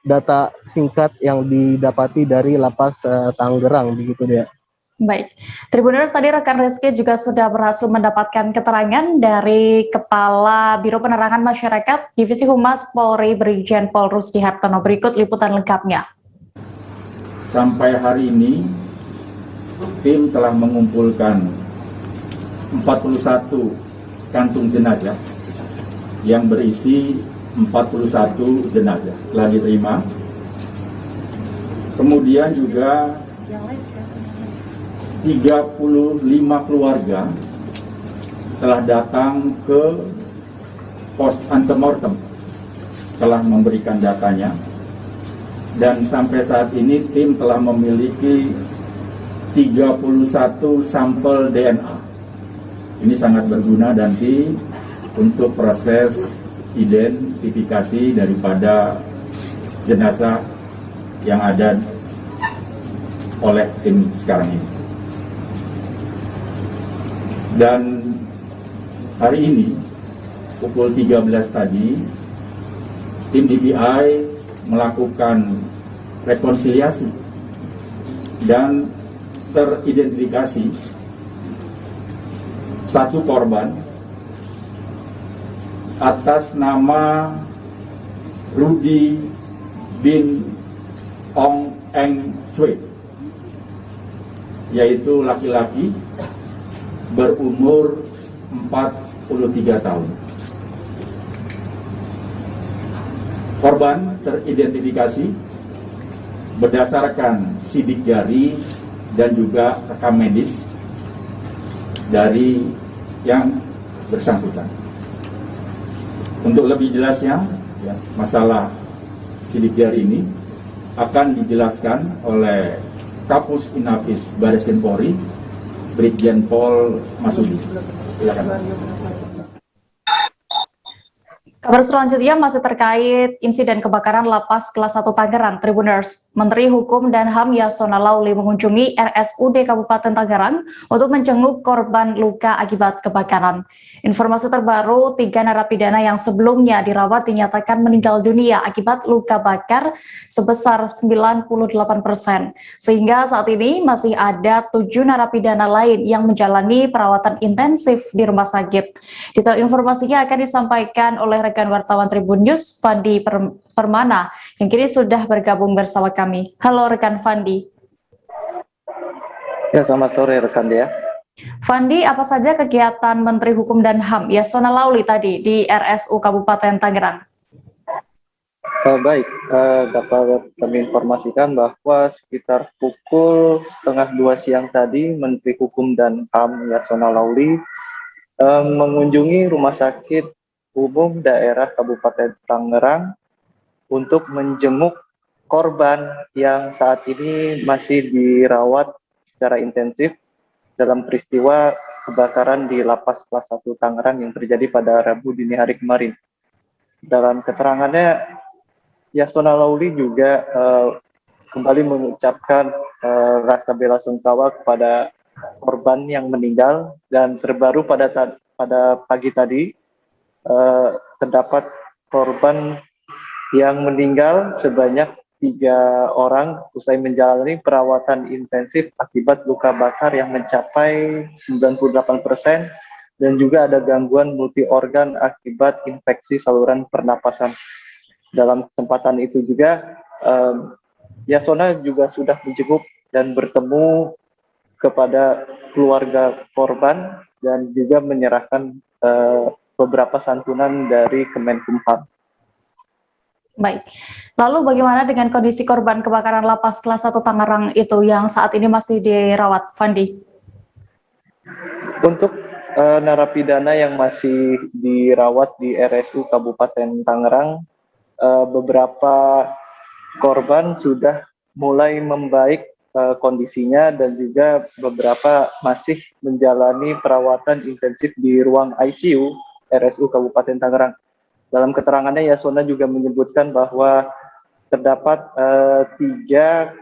data singkat yang didapati dari lapas Tangerang, begitu dia. Baik, Tribuners, tadi rekan Rizky juga sudah berhasil mendapatkan keterangan dari Kepala Biro Penerangan Masyarakat Divisi Humas Polri Brigjen Pol Rusdi Hartono. Berikut liputan lengkapnya. Sampai hari ini, tim telah mengumpulkan 41 kantung jenazah yang berisi 41 jenazah telah diterima. Kemudian juga 35 keluarga telah datang ke pos antemortem telah memberikan datanya, dan sampai saat ini tim telah memiliki 31 sampel DNA. Ini sangat berguna nanti untuk proses identifikasi daripada jenazah yang ada oleh tim sekarang ini. Dan hari ini pukul 13 tadi tim DVI melakukan rekonsiliasi dan teridentifikasi satu korban atas nama Rudy bin Ong Eng Chue, yaitu laki-laki berumur 43 tahun. Korban teridentifikasi berdasarkan sidik jari dan juga rekam medis dari yang bersangkutan. Untuk lebih jelasnya, masalah sidik jari ini akan dijelaskan oleh Kapus Inafis Baris Krim Polri, Brigjen Pol Masudi. Silakan. Kabar selanjutnya masih terkait insiden kebakaran Lapas Kelas 1 Tangerang. Tribuners, Menteri Hukum dan HAM Yasona Lauli mengunjungi RSUD Kabupaten Tangerang untuk menjenguk korban luka akibat kebakaran. Informasi terbaru, 3 narapidana yang sebelumnya dirawat dinyatakan meninggal dunia akibat luka bakar sebesar 98%. Sehingga saat ini masih ada 7 narapidana lain yang menjalani perawatan intensif di rumah sakit. Detail informasinya akan disampaikan oleh rekan wartawan Tribun News, Fandi Permana, yang kini sudah bergabung bersama kami. Halo rekan Fandi. Ya, selamat sore rekan dia. Fandi, apa saja kegiatan Menteri Hukum dan HAM Yasona Lauli tadi di RSU Kabupaten Tangerang? Baik, dapat kami informasikan bahwa sekitar pukul 1:30 siang tadi, Menteri Hukum dan HAM Yasona Lauli mengunjungi Rumah Sakit Umum Daerah Kabupaten Tangerang untuk menjenguk korban yang saat ini masih dirawat secara intensif dalam peristiwa kebakaran di Lapas Kelas 1 Tangerang yang terjadi pada Rabu dini hari kemarin. Dalam keterangannya, Yasona Lauli juga kembali mengucapkan rasa bela sungkawa kepada korban yang meninggal, dan terbaru pada pagi tadi terdapat korban yang meninggal sebanyak 3 orang usai menjalani perawatan intensif akibat luka bakar yang mencapai 98% dan juga ada gangguan multi organ akibat infeksi saluran pernapasan. Dalam kesempatan itu juga Yasona juga sudah menjenguk dan bertemu kepada keluarga korban dan juga menyerahkan beberapa santunan dari Kemenkumham. Baik, lalu bagaimana dengan kondisi korban kebakaran Lapas Kelas 1 Tangerang itu yang saat ini masih dirawat, Fandi? Untuk narapidana yang masih dirawat di RSU Kabupaten Tangerang, beberapa korban sudah mulai membaik kondisinya dan juga beberapa masih menjalani perawatan intensif di ruang ICU RSU Kabupaten Tangerang. Dalam keterangannya, Yasona juga menyebutkan bahwa terdapat 3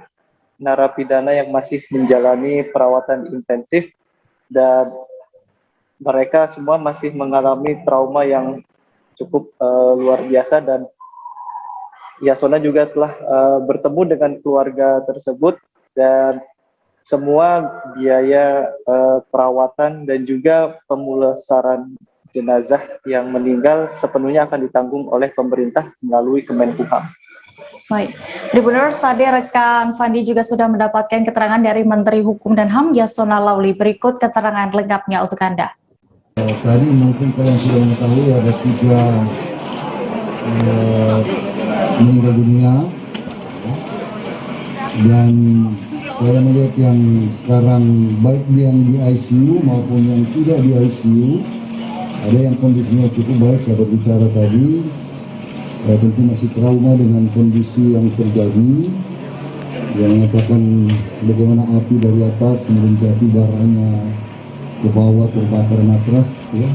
narapidana yang masih menjalani perawatan intensif dan mereka semua masih mengalami trauma yang cukup luar biasa, dan Yasona juga telah bertemu dengan keluarga tersebut dan semua biaya perawatan dan juga pemulasaran jenazah yang meninggal sepenuhnya akan ditanggung oleh pemerintah melalui Kemenkumham. Baik, Tribuners, tadi rekan Fandi juga sudah mendapatkan keterangan dari Menteri Hukum dan HAM Yasona Lauli. Berikut keterangan lengkapnya untuk Anda. Tadi mungkin kalian sudah mengetahui ada 3 meninggal dunia, dan saya melihat yang sekarang baik yang di ICU maupun yang tidak di ICU, ada yang kondisinya cukup baik. Saya berbicara tadi tentu masih trauma dengan kondisi yang terjadi, yang mengatakan bagaimana api dari atas kemudian jatuh barangnya ke bawah, terbakar matras, ya.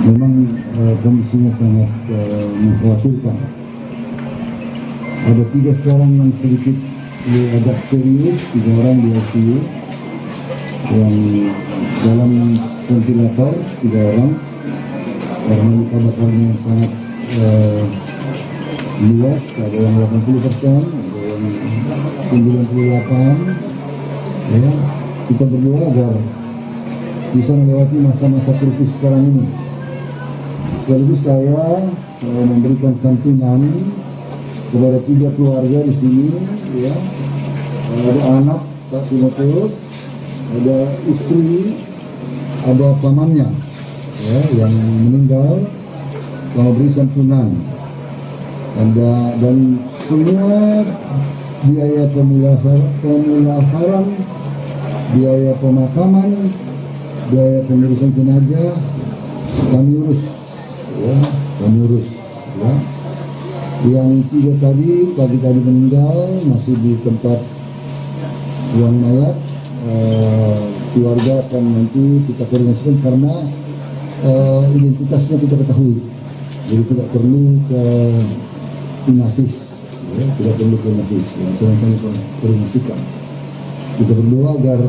Memang kondisinya sangat mengkhawatirkan. Ada 3 sekarang yang sedikit agak serius, 3 orang di ICU, yang dalam ventilator 3 orang karena luka bakarnya sangat luas, ada yang 80%, ada yang 98%. Ya, kita berdoa agar bisa melewati masa-masa kritis sekarang ini. Sekaligus saya memberikan santunan kepada 3 keluarga di sini, ya. Ada anak Pak Timotius, ada istri, ada pamannya, ya, yang meninggal. Kami beri santunan, dan semua biaya pemulasaran, biaya pemakaman, biaya pengurusan jenazah kami urus, ya, kami urus, ya. Yang 3 pagi tadi meninggal masih di tempat ruang mayat. Keluarga akan nanti kita koordinasikan karena identitasnya kita ketahui, jadi tidak perlu ke Inafis, ya, tidak perlu ke Inafis, ya, sedangkan kita koordinasikan. Kita berdoa agar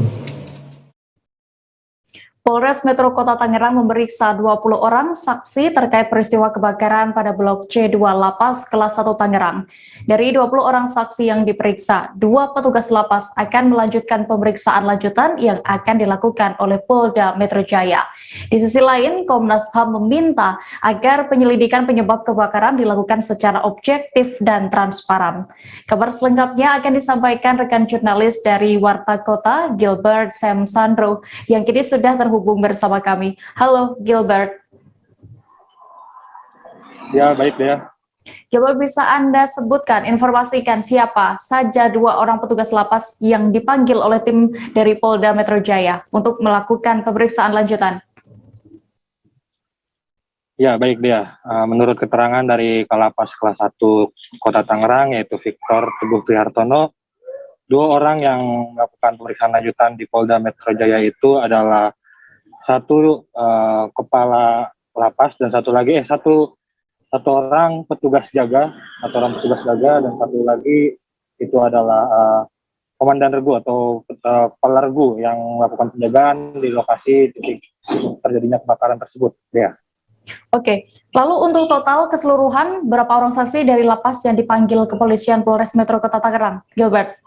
Polres Metro Kota Tangerang memeriksa 20 orang saksi terkait peristiwa kebakaran pada Blok C2 Lapas Kelas 1 Tangerang. Dari 20 orang saksi yang diperiksa, 2 petugas lapas akan melanjutkan pemeriksaan lanjutan yang akan dilakukan oleh Polda Metro Jaya. Di sisi lain, Komnas HAM meminta agar penyelidikan penyebab kebakaran dilakukan secara objektif dan transparan. Kabar selengkapnya akan disampaikan rekan jurnalis dari Warta Kota, Gilbert Sam Sandro, yang kini sudah terhubung bersama kami. Halo Gilbert. Ya, baik ya. Gilbert, bisa Anda sebutkan, informasikan siapa saja 2 orang petugas lapas yang dipanggil oleh tim dari Polda Metro Jaya untuk melakukan pemeriksaan lanjutan? Ya, baik dia. Menurut keterangan dari Kalapas Kelas 1 Kota Tangerang, yaitu Victor Teguh Prihartono, 2 orang yang melakukan pemeriksaan lanjutan di Polda Metro Jaya itu adalah satu kepala lapas dan satu orang petugas jaga dan satu lagi itu adalah komandan regu atau kepala regu yang melakukan penjagaan di lokasi titik terjadinya kebakaran tersebut. Ya. Oke, lalu untuk total keseluruhan berapa orang saksi dari lapas yang dipanggil kepolisian Polres Metro Kota Tangerang, Gilbert?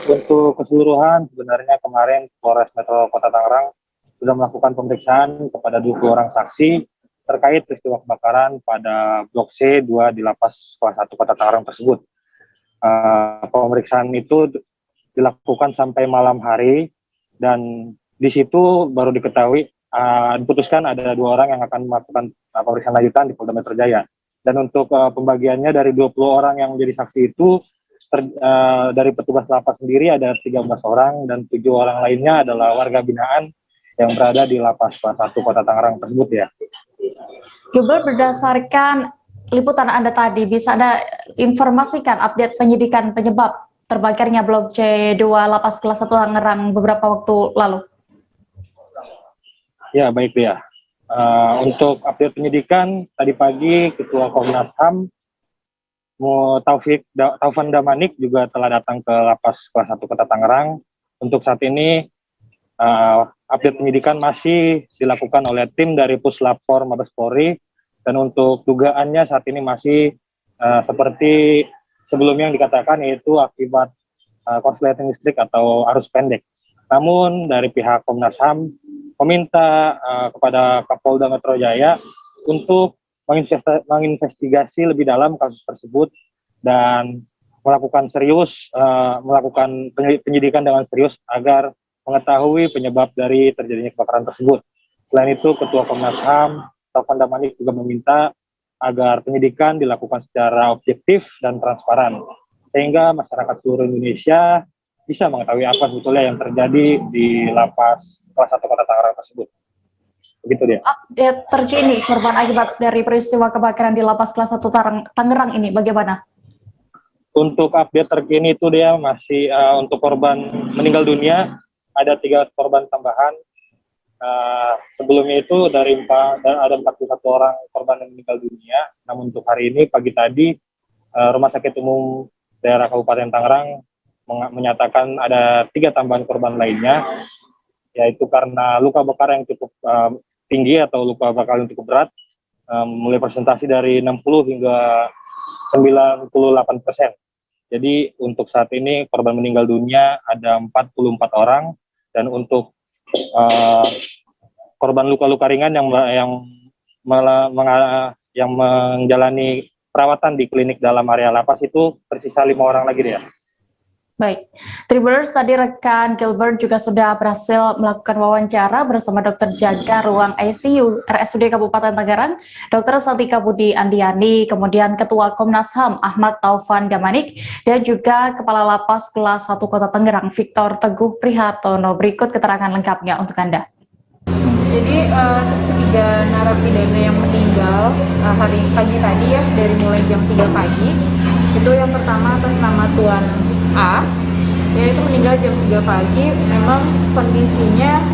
Untuk keseluruhan sebenarnya kemarin Polres Metro Kota Tangerang sudah melakukan pemeriksaan kepada 20 orang saksi terkait peristiwa kebakaran pada Blok C2 di Lapas Kelas 1 Kota Tangerang tersebut. Pemeriksaan itu dilakukan sampai malam hari, dan di situ baru diketahui diputuskan ada 2 orang yang akan melakukan pemeriksaan lanjutan di Polda Metro Jaya. Dan untuk pembagiannya dari 20 orang yang menjadi saksi itu dari petugas lapas sendiri ada 13 orang dan 7 orang lainnya adalah warga binaan yang berada di Lapas Kelas 1 Kota Tangerang tersebut ya. Gilbert, berdasarkan liputan Anda tadi, bisa Anda informasikan update penyidikan penyebab terbakarnya Blok C2 Lapas Kelas 1 Tangerang beberapa waktu lalu? Ya, baik ya. Untuk update penyidikan, tadi pagi Ketua Komnas HAM Taufan Damanik juga telah datang ke Lapas Kelas 1 Kota Tangerang. Untuk saat ini update penyidikan masih dilakukan oleh tim dari Puslap 4 Mabes Polri, dan untuk dugaannya saat ini masih seperti sebelumnya yang dikatakan, yaitu akibat korsleting listrik atau arus pendek. Namun dari pihak Komnas HAM meminta kepada Kapolda Metro Jaya untuk menginvestigasi lebih dalam kasus tersebut dan melakukan penyidikan dengan serius agar mengetahui penyebab dari terjadinya kebakaran tersebut. Selain itu, Ketua Komnas HAM Taufan Damanik juga meminta agar penyidikan dilakukan secara objektif dan transparan, sehingga masyarakat seluruh Indonesia bisa mengetahui apa sebetulnya yang terjadi di Lapas Kelas 1 Kota Tangerang tersebut. Begitu dia. Update terkini korban akibat dari peristiwa kebakaran di Lapas Kelas 1 Tangerang ini bagaimana? Untuk update terkini itu dia masih untuk korban meninggal dunia ada 3 korban tambahan. Sebelumnya itu ada 41 orang korban yang meninggal dunia. Namun untuk hari ini pagi tadi Rumah Sakit Umum Daerah Kabupaten Tangerang menyatakan ada 3 tambahan korban lainnya, yaitu karena luka bakar yang cukup tinggi atau luka bakar yang cukup berat, mulai presentasi dari 60 hingga 98%. Jadi untuk saat ini korban meninggal dunia ada 44 orang, dan untuk korban luka-luka ringan yang menjalani perawatan di klinik dalam area lapas itu tersisa 5 orang lagi dia. Baik, Tribuners, tadi rekan Gilbert juga sudah berhasil melakukan wawancara bersama dokter jaga ruang ICU RSUD Kabupaten Tangerang, Dr. Satika Budi Andiani, kemudian Ketua Komnas HAM Ahmad Taufan Damanik, dan juga Kepala Lapas Kelas 1 Kota Tangerang Victor Teguh Prihartono. Berikut keterangan lengkapnya untuk Anda. Jadi 3 narapidana yang meninggal hari pagi tadi ya, dari mulai jam 3 pagi, itu yang pertama atas nama Tuan A, yaitu meninggal jam 3 pagi. Memang kondisinya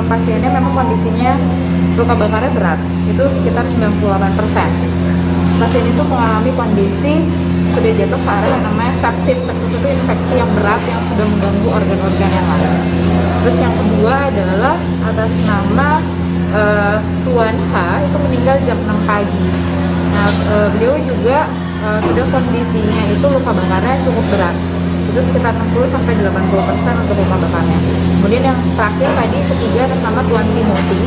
pasiennya memang kondisinya luka bakarnya berat, itu sekitar 98%. Pasien itu mengalami kondisi sudah jatuh ke arah yang namanya sepsis. Sepsis itu infeksi yang berat yang sudah mengganggu organ-organ yang lain. Terus yang kedua adalah atas nama Tuan H, itu meninggal jam 6 pagi. Nah, beliau juga sudah kondisinya itu luka bakarnya cukup berat, itu sekitar 60-80% untuk luka bakarnya. Kemudian yang terakhir tadi ketiga atas nama Tuan Timothy,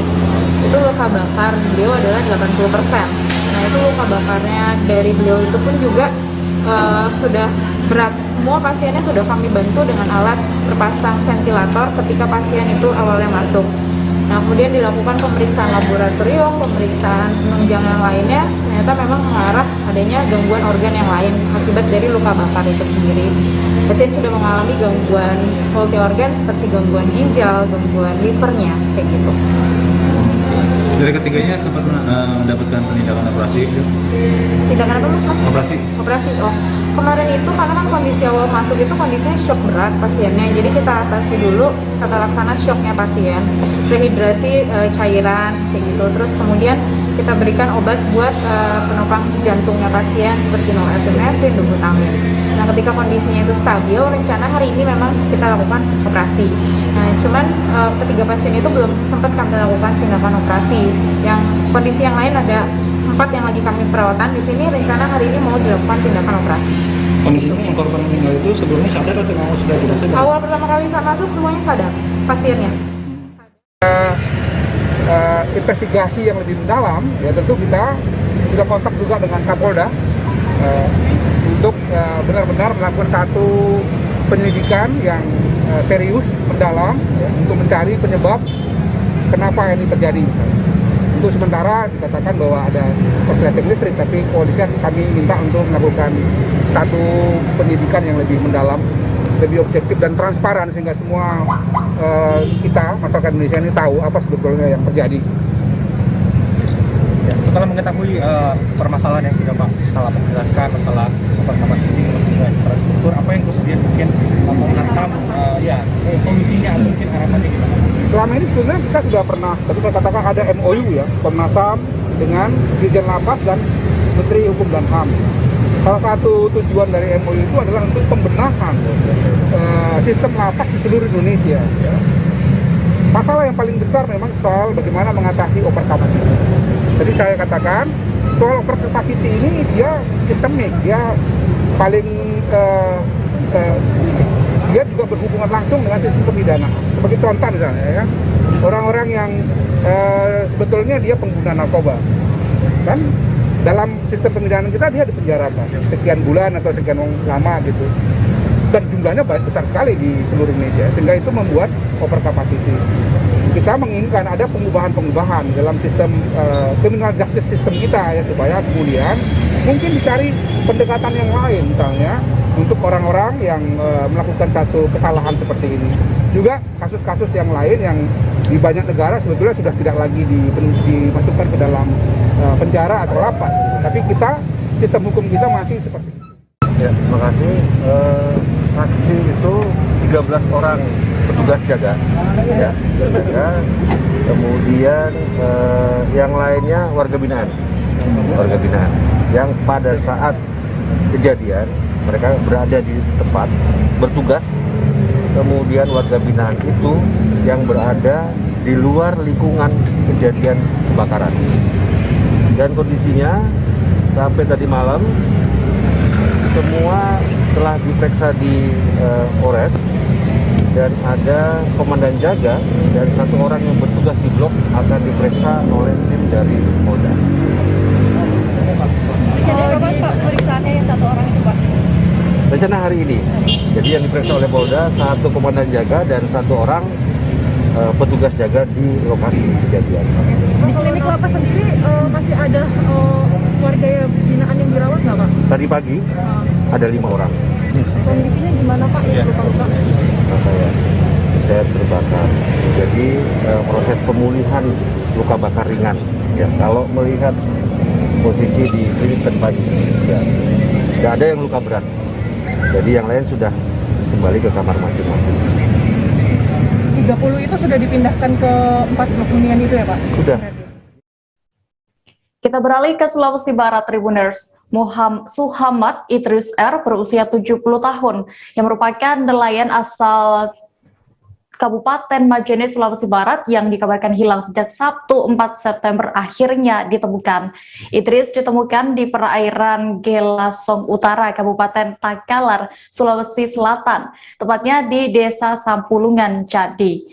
itu luka bakar beliau adalah 80%. Nah, itu luka bakarnya dari beliau itu pun juga sudah berat. Semua pasiennya sudah kami bantu dengan alat berpasang ventilator ketika pasien itu awalnya masuk. Nah, kemudian dilakukan pemeriksaan laboratorium, pemeriksaan penunjang yang lainnya, ternyata memang mengarah adanya gangguan organ yang lain akibat dari luka bakar itu sendiri. Pasien sudah mengalami gangguan multi organ seperti gangguan ginjal, gangguan livernya, kayak gitu. Dari ketiganya sempat mendapatkan tindakan operasi? Tindakan apa mas? Operasi. Operasi. Oh, kemarin itu karena kan kondisi awal masuk itu kondisinya shock berat pasiennya, jadi kita atasi dulu tata laksana shocknya pasien, rehidrasi cairan kayak gitu. Terus kemudian kita berikan obat buat penopang jantungnya pasien seperti norepinephrine, dubutamin. Nah, ketika kondisinya itu stabil, rencana hari ini memang kita lakukan operasi. Nah, cuman ketiga pasien itu belum sempat kami lakukan tindakan operasi. Yang kondisi yang lain ada 4 yang lagi kami perawatan di sini. Rencana hari ini mau dilakukan tindakan operasi. Kondisinya yang korban meninggal itu sebelumnya sadar atau memang sudah tidak sadar? Awal pertama kali saya masuk semuanya sadar pasiennya. Investigasi yang lebih mendalam, ya tentu kita sudah kontak juga dengan Kapolda untuk benar-benar melakukan satu penyelidikan yang serius, mendalam, ya, untuk mencari penyebab kenapa ini terjadi. Untuk sementara dikatakan bahwa ada korsleting listrik, tapi kepolisian kami minta untuk melakukan satu penyidikan yang lebih mendalam, lebih objektif dan transparan, sehingga semua kita, masyarakat Indonesia ini tahu apa sebetulnya yang terjadi. Ya, setelah mengetahui permasalahan yang sudah Pak Lapas jelaskan, masalah overcapacity, infrastruktur, apa yang kemudian mungkin Komnas HAM solusinya atau mungkin harapannya gimana? Selama ini sebenarnya kita sudah pernah, tadi saya katakan ada MOU ya, Komnas HAM dengan Dirjen Lapas dan Menteri Hukum dan HAM. Salah satu tujuan dari MOU itu adalah untuk pembenahan sistem lapas di seluruh Indonesia. Ya. Masalah yang paling besar memang soal bagaimana mengatasi overcapacity. Jadi saya katakan soal overcapacity ini dia sistemik, dia paling dia juga berhubungan langsung dengan sistem pemidana. Sebagai contoh misalnya, ya, orang-orang yang sebetulnya dia pengguna narkoba, kan dalam sistem pemidanaan kita dia dipenjarakan sekian bulan atau sekian lama gitu, dan jumlahnya besar sekali di seluruh Indonesia, sehingga itu membuat overcapacity. Kita menginginkan ada pengubahan dalam sistem criminal justice system kita ya, supaya kemudian Mungkin dicari pendekatan yang lain, misalnya untuk orang-orang yang melakukan satu kesalahan seperti ini. Juga kasus-kasus yang lain yang di banyak negara sebetulnya sudah tidak lagi dimasukkan ke dalam penjara atau lapas. Tapi sistem hukum kita masih seperti itu. Ya, terima kasih. Saksi itu 13 orang petugas jaga, ya, kemudian yang lainnya warga binaan, yang pada saat kejadian mereka berada di tempat bertugas, kemudian warga binaan itu yang berada di luar lingkungan kejadian kebakaran, dan kondisinya sampai tadi malam semua telah diperiksa di Polres, dan ada komandan jaga dan satu orang yang bertugas di blok akan diperiksa oleh tim dari Polda. Jadi kapan Pak pemeriksaannya yang satu orang itu Pak? Rencana hari ini. Jadi yang diperiksa oleh Polda satu komandan jaga dan satu orang petugas jaga di lokasi kejadian. Di klinik lapas sendiri masih ada warga binaan yang dirawat nggak Pak? Tadi pagi ada 5 orang. Kondisinya gimana Pak? Ya. Saya terbakar. Jadi proses pemulihan luka bakar ringan. Ya, kalau melihat posisi di klinik tadi pagi, ya, tidak ada yang luka berat. Jadi yang lain sudah kembali ke kamar masing-masing. 30 itu sudah dipindahkan ke 4 blok hunian itu ya Pak? Sudah. Kita beralih ke Sulawesi Barat, Tribuners. Suhamat Idris R berusia 70 tahun yang merupakan nelayan asal Kabupaten Majene, Sulawesi Barat yang dikabarkan hilang sejak Sabtu 4 September akhirnya ditemukan. Idris ditemukan di perairan Gelasong Utara, Kabupaten Takalar, Sulawesi Selatan, tepatnya di Desa Sampulungan, Jadi.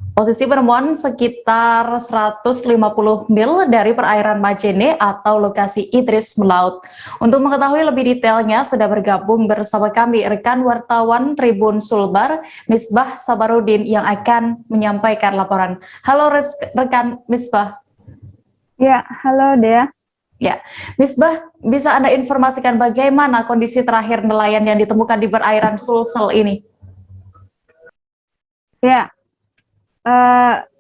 Posisi penemuan sekitar 150 mil dari perairan Majene atau lokasi Idris melaut. Untuk mengetahui lebih detailnya, sudah bergabung bersama kami rekan wartawan Tribun Sulbar, Misbah Sabarudin yang akan menyampaikan laporan. Halo rekan Misbah. Ya, halo Dea. Ya, Misbah, bisa Anda informasikan bagaimana kondisi terakhir nelayan yang ditemukan di perairan Sulsel ini? Ya.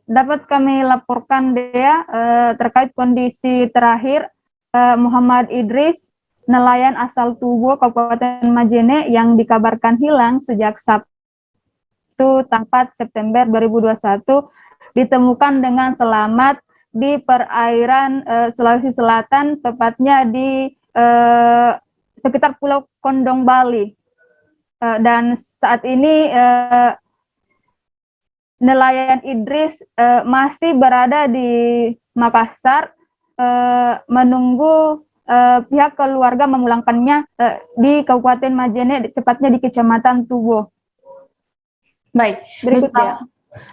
Dapat kami laporkan Dea terkait kondisi terakhir Muhammad Idris, nelayan asal Tubo, Kabupaten Majene yang dikabarkan hilang sejak Sabtu 4 September 2021, ditemukan dengan selamat di perairan Sulawesi Selatan, tepatnya di sekitar Pulau Kondong, Bali. Dan saat ini nelayan Idris masih berada di Makassar menunggu pihak keluarga memulangkannya di Kabupaten Majene, tepatnya di Kecamatan Tubo. Baik, berikutnya.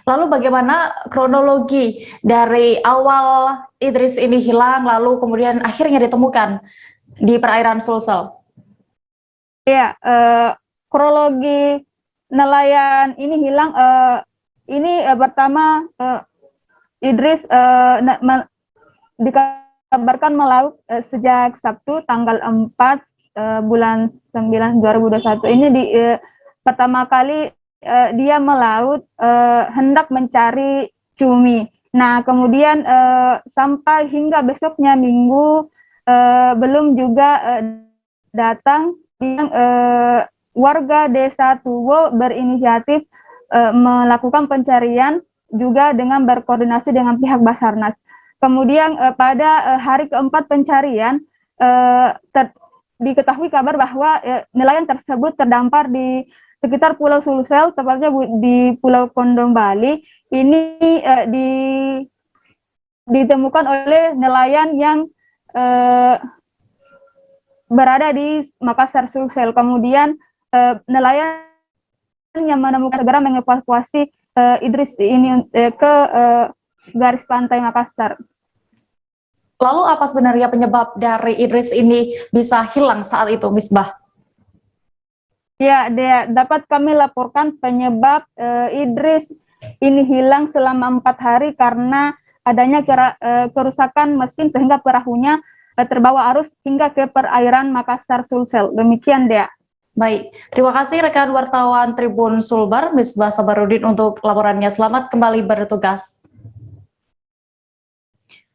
Lalu bagaimana kronologi dari awal Idris ini hilang lalu kemudian akhirnya ditemukan di perairan Sulsel? Ya, kronologi nelayan ini hilang. Ini pertama Idris dikabarkan melaut sejak Sabtu tanggal 4 bulan 9 2021. Ini pertama kali dia melaut hendak mencari cumi. Nah, kemudian sampai hingga besoknya Minggu belum juga datang. Warga desa Tubo berinisiatif melakukan pencarian juga dengan berkoordinasi dengan pihak Basarnas. Kemudian pada hari keempat pencarian diketahui kabar bahwa nelayan tersebut terdampar di sekitar Pulau Sulsel, tepatnya di Pulau Kondong, Bali. Ini ditemukan oleh nelayan yang berada di Makassar, Sulsel. Kemudian nelayan yang menemukan segera mengevakuasi Idris ini ke garis pantai Makassar. Lalu apa sebenarnya penyebab dari Idris ini bisa hilang saat itu, Misbah? Ya, dapat kami laporkan penyebab Idris ini hilang selama 4 hari karena adanya kerusakan mesin sehingga perahunya terbawa arus hingga ke perairan Makassar Sulsel. Demikian Dea. Baik, terima kasih rekan wartawan Tribun Sulbar, Misbah Sabarudin untuk laporannya. Selamat kembali bertugas.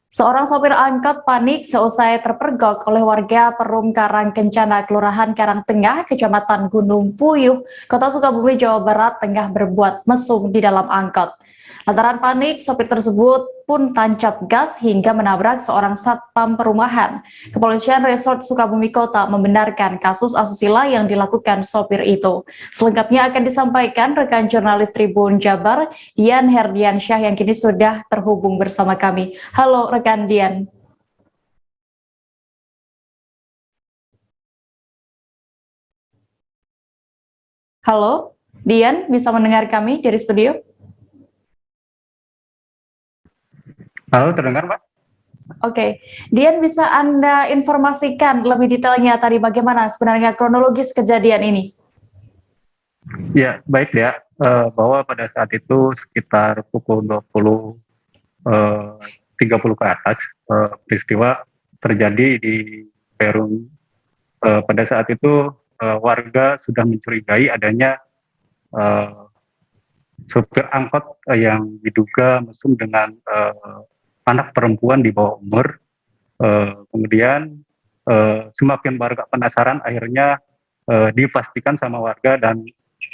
Seorang sopir angkot panik seusai terpergok oleh warga Perum Karang Kencana, Kelurahan Karangtengah, Kecamatan Gunung Puyuh, Kota Sukabumi, Jawa Barat, tengah berbuat mesum di dalam angkot. Lantaran panik, sopir tersebut pun tancap gas hingga menabrak seorang satpam perumahan. Kepolisian Resort Sukabumi Kota membenarkan kasus asusila yang dilakukan sopir itu. Selengkapnya akan disampaikan rekan jurnalis Tribun Jabar, Dian Herdiansyah, yang kini sudah terhubung bersama kami. Halo rekan Dian. Halo, Dian, bisa mendengar kami dari studio? Halo, terdengar Pak? Oke, Dian, bisa Anda informasikan lebih detailnya tadi bagaimana sebenarnya kronologis kejadian ini? Ya, baik ya, bahwa pada saat itu sekitar pukul 20.30 ke atas, peristiwa terjadi di Perum. Pada saat itu warga sudah mencurigai adanya supir angkot yang diduga mesum dengan anak perempuan di bawah umur. Kemudian semakin warga penasaran, akhirnya dipastikan sama warga dan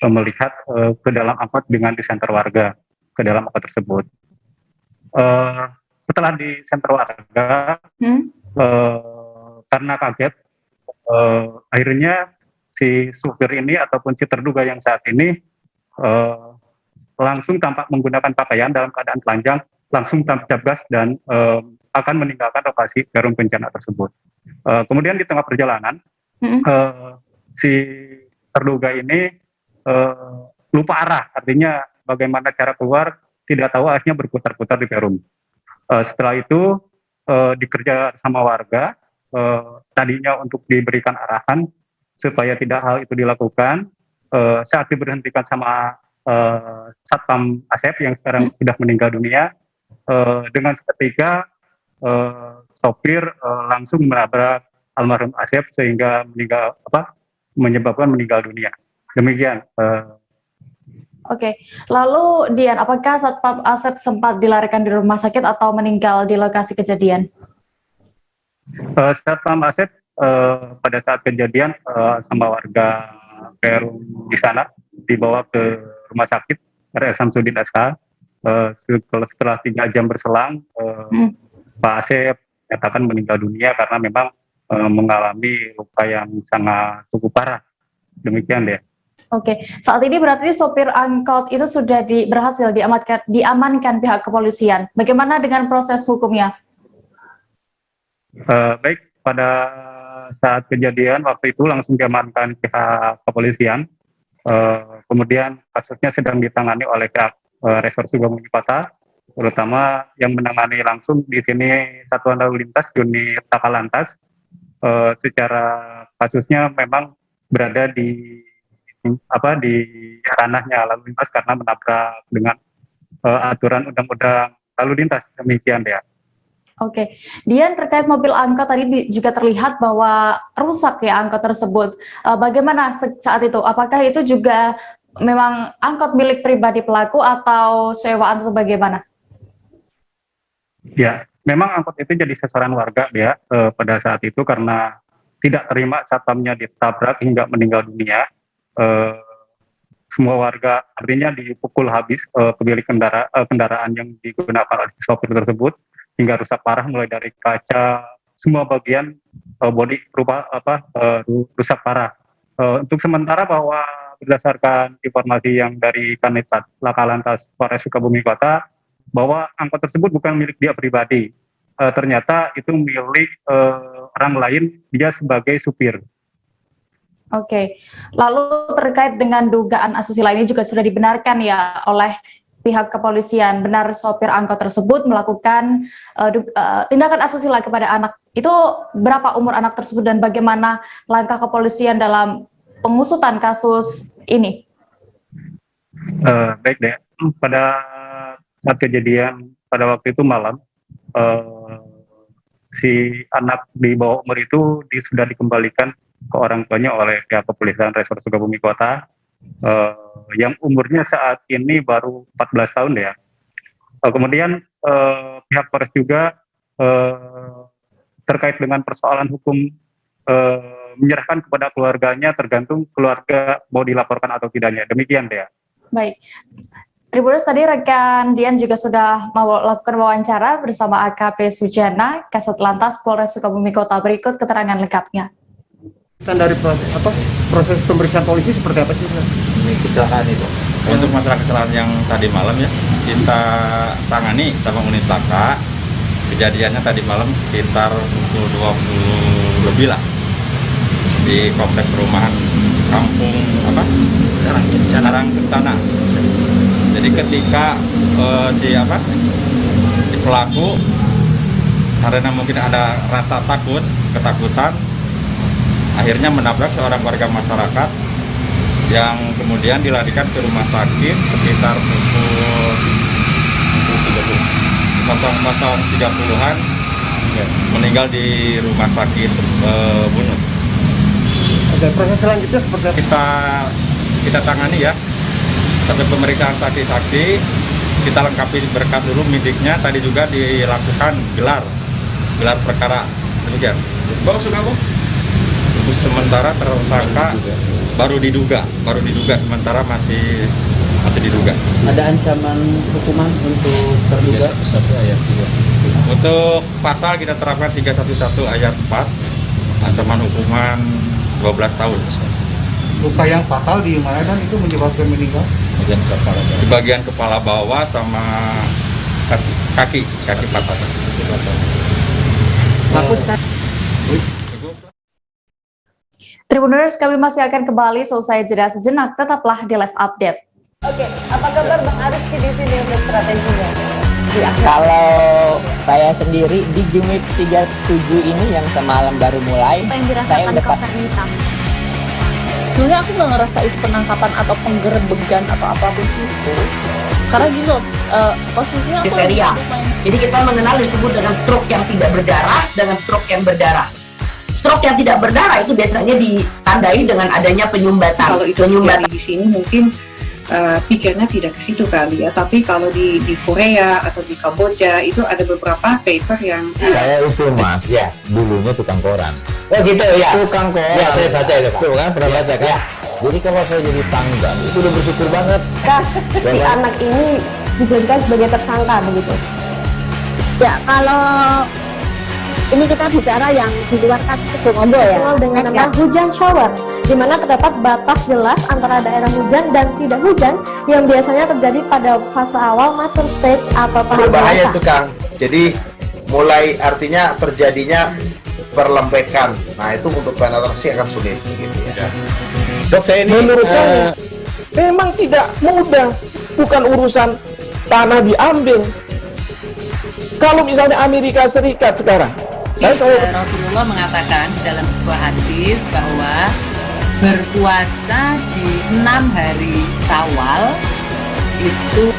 melihat ke dalam angkot dengan disenter warga ke dalam angkot tersebut. Setelah disenter warga, karena kaget, akhirnya si supir ini ataupun si terduga yang saat ini langsung tampak menggunakan pakaian dalam keadaan telanjang, langsung tancap gas dan akan meninggalkan lokasi Perum Kencana tersebut. Kemudian di tengah perjalanan, si terduga ini lupa arah, artinya bagaimana cara keluar, tidak tahu, akhirnya berputar-putar di Perum. Setelah itu dikerja sama warga, tadinya untuk diberikan arahan supaya tidak hal itu dilakukan, saat diberhentikan sama Satpam Asep yang sekarang sudah meninggal dunia, dengan seketika sopir langsung menabrak almarhum Asep sehingga menyebabkan meninggal dunia. Demikian. Oke, lalu Dian, apakah Satpam Asep sempat dilarikan di rumah sakit atau meninggal di lokasi kejadian? Satpam Asep pada saat kejadian sama warga Perum di sana dibawa ke rumah sakit RS Samsudin SH. Setelah 3 jam berselang, Pak Asep nyatakan meninggal dunia karena memang mengalami luka yang sangat cukup parah. Demikian deh. Oke, saat ini berarti sopir angkot itu sudah berhasil diamankan pihak kepolisian. Bagaimana dengan proses hukumnya? Baik, pada saat kejadian waktu itu langsung diamankan pihak kepolisian. Kemudian kasusnya sedang ditangani oleh pihak Resort Sukabumi Kota, terutama yang menangani langsung di sini Satuan Lalu Lintas unit Takalantas. Secara kasusnya memang berada di ranahnya lalu lintas karena menabrak dengan aturan undang-undang lalu lintas. Demikian ya. Oke, Dian, terkait mobil angkot tadi juga terlihat bahwa rusak ya angkot tersebut. Bagaimana saat itu? Apakah itu juga memang angkot milik pribadi pelaku atau sewaan atau bagaimana? Ya, memang angkot itu jadi sasaran warga ya pada saat itu karena tidak terima satpamnya ditabrak hingga meninggal dunia. Semua warga artinya dipukul habis pemilik kendaraan yang digunakan oleh sopir tersebut hingga rusak parah, mulai dari kaca, semua bagian bodi rusak parah. Untuk sementara bahwa berdasarkan informasi yang dari Kanit Lakalantas Polres Sukabumi Kota, bahwa angkot tersebut bukan milik dia pribadi. Ternyata itu milik orang lain, dia sebagai supir. Oke, lalu terkait dengan dugaan asusila ini juga sudah dibenarkan ya oleh pihak kepolisian. Benar sopir angkot tersebut melakukan tindakan asusila kepada anak. Itu berapa umur anak tersebut dan bagaimana langkah kepolisian dalam pengusutan kasus ini? Baik deh, pada saat kejadian pada waktu itu malam, si anak di bawah umur itu sudah dikembalikan ke orang tuanya oleh pihak kepolisian Resor Sukabumi Kota, yang umurnya saat ini baru 14 tahun ya. Kemudian pihak Polres juga terkait dengan persoalan hukum menyerahkan kepada keluarganya, tergantung keluarga mau dilaporkan atau tidaknya. Demikian Dea. Baik. Tribuners, tadi rekan Dian juga sudah melakukan wawancara bersama AKP Sujana, Kasat Lantas Polres Sukabumi Kota. Berikut keterangan lengkapnya. Dan dari proses pemeriksaan polisi seperti apa sih? Ini kecelakaan itu. Untuk masalah kecelakaan yang tadi malam ya, kita tangani sama unit laka. Kejadiannya tadi malam sekitar pukul 20 lebih lah di komplek perumahan kampung Karang Kencana. Jadi ketika si pelaku karena mungkin ada rasa ketakutan, akhirnya menabrak seorang warga masyarakat yang kemudian dilarikan ke rumah sakit sekitar pukul 00.30-an, meninggal di rumah sakit Bunut. Oke, proses selanjutnya seperti apa? Kita tangani ya, sampai pemeriksaan saksi-saksi, kita lengkapi berkas dulu midiknya. Tadi juga dilakukan gelar perkara. Demikian. Bang Sugabo? Untuk sementara tersangka baru diduga sementara masih diduga. Ada ancaman hukuman untuk terduga? Untuk pasal kita terapkan 311 ayat 4, ancaman hukuman 12 tahun. Luka yang fatal di mana dan itu menyebabkan meninggal? Di bagian kepala bawah sama kaki patah. Tribuners, kami masih akan kembali selesai jeda sejenak. Tetaplah di Live Update. Oke, apa kabar Bang Arif di sini untuk strateginya? Kalau saya sendiri di Jumik 37 ini yang semalam baru mulai, saya udah sebenarnya aku nggak ngerasa itu penangkapan atau penggerebegan atau apapun itu, karena gini loh, posisinya aku kriteria. Jadi kita mengenal disebut dengan stroke yang tidak berdarah dengan stroke yang berdarah. Stroke yang tidak berdarah itu biasanya ditandai dengan adanya penyumbatan. Kalau itu terjadi di sini mungkin pikirnya tidak ke situ kali ya, tapi kalau di Korea atau di Kamboja itu ada beberapa paper yang saya itu mas, ya dulunya tukang koran. Oh gitu ya, Tukang koran. Ya, saya baca itu Pak. Tuh kan, pernah baca kan? Ya. Jadi kalau saya jadi tanggal itu udah bersyukur banget. Si anak ini dijadikan sebagai tersangka begitu. Ya, kalau ini kita bicara yang di luar kasus Sebongombo ya. Dengan nama hujan shower, di mana terdapat batas jelas antara daerah hujan dan tidak hujan yang biasanya terjadi pada fase awal mature stage atau tahap Berbahaya dewasa. itu Kang. Jadi mulai artinya terjadinya perlembekan. Nah itu untuk penetrasi akan sulit gitu ya. Dok, saya ini menurut saya memang tidak mudah, bukan urusan tanah diambil. Kalau misalnya Amerika Serikat sekarang, Rasulullah mengatakan dalam sebuah hadis bahwa berpuasa di 6 hari Syawal itu.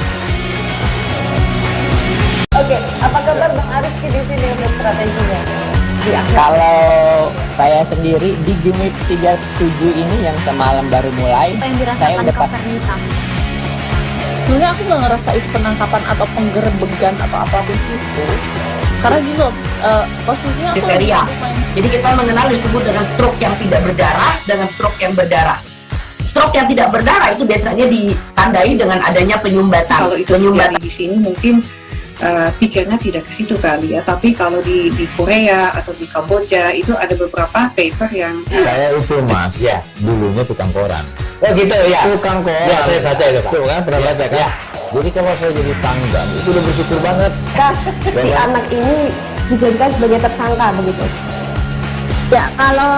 Oke, apa kabar Bang Arif di sini untuk strateginya? Kalau saya sendiri di Jumik 37 ini yang semalam baru mulai, saya udah sebenarnya aku nggak ngerasa itu penangkapan atau penggerebegan atau apapun itu, karena gini loh, posisinya aku kriteria. Jadi kita mengenal disebut dengan stroke yang tidak berdarah dengan stroke yang berdarah. Stroke yang tidak berdarah itu biasanya ditandai dengan adanya penyumbatan. Kalau itu terjadi di sini mungkin pikirnya tidak ke situ kali ya, tapi kalau di Korea atau di Kamboja itu ada beberapa paper yang saya itu mas, ya dulunya tukang koran. Oh gitu ya, Tukang koran. Ya, saya baca itu Pak. Tuh kan, pernah baca kan? Ya. Jadi kalau saya jadi tanggal itu udah bersyukur banget. Si anak ini dijadikan sebagai tersangka begitu. Ya, kalau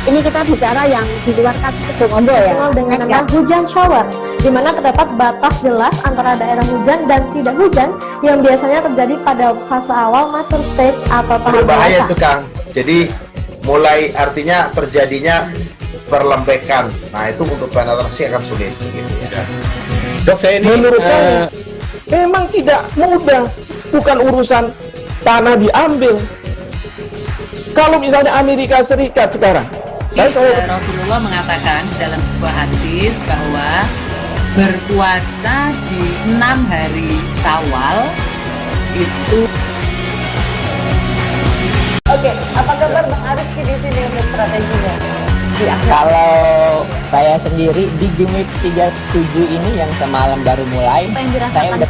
ini kita bicara yang di luar kasus Sebongombo ya. Dengan nama hujan shower, di mana terdapat batas jelas antara daerah hujan dan tidak hujan yang biasanya terjadi pada fase awal mature stage atau tahap Berbahaya dewasa. itu Kang. Jadi mulai artinya terjadinya perlembekan. Nah itu untuk penetrasi akan sulit gitu ya. Dok, saya ini menurut saya memang tidak mudah, bukan urusan tanah diambil. Kalau misalnya Amerika Serikat sekarang, Rasulullah mengatakan dalam sebuah hadis bahwa berpuasa di 6 hari Syawal itu. Oke, apa kabar Bang Arif di sini untuk strateginya? Kalau saya sendiri di Jumik 37 ini yang semalam baru mulai, saya udah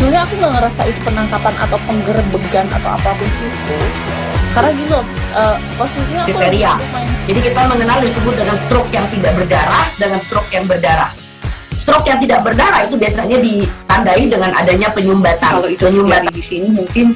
sebenarnya aku nggak ngerasa itu penangkapan atau penggerebegan atau apapun itu, karena gini loh, posisinya aku kriteria. Jadi kita mengenal disebut dengan stroke yang tidak berdarah dengan stroke yang berdarah. Stroke yang tidak berdarah itu biasanya ditandai dengan adanya penyumbatan. Kalau itu terjadi di sini mungkin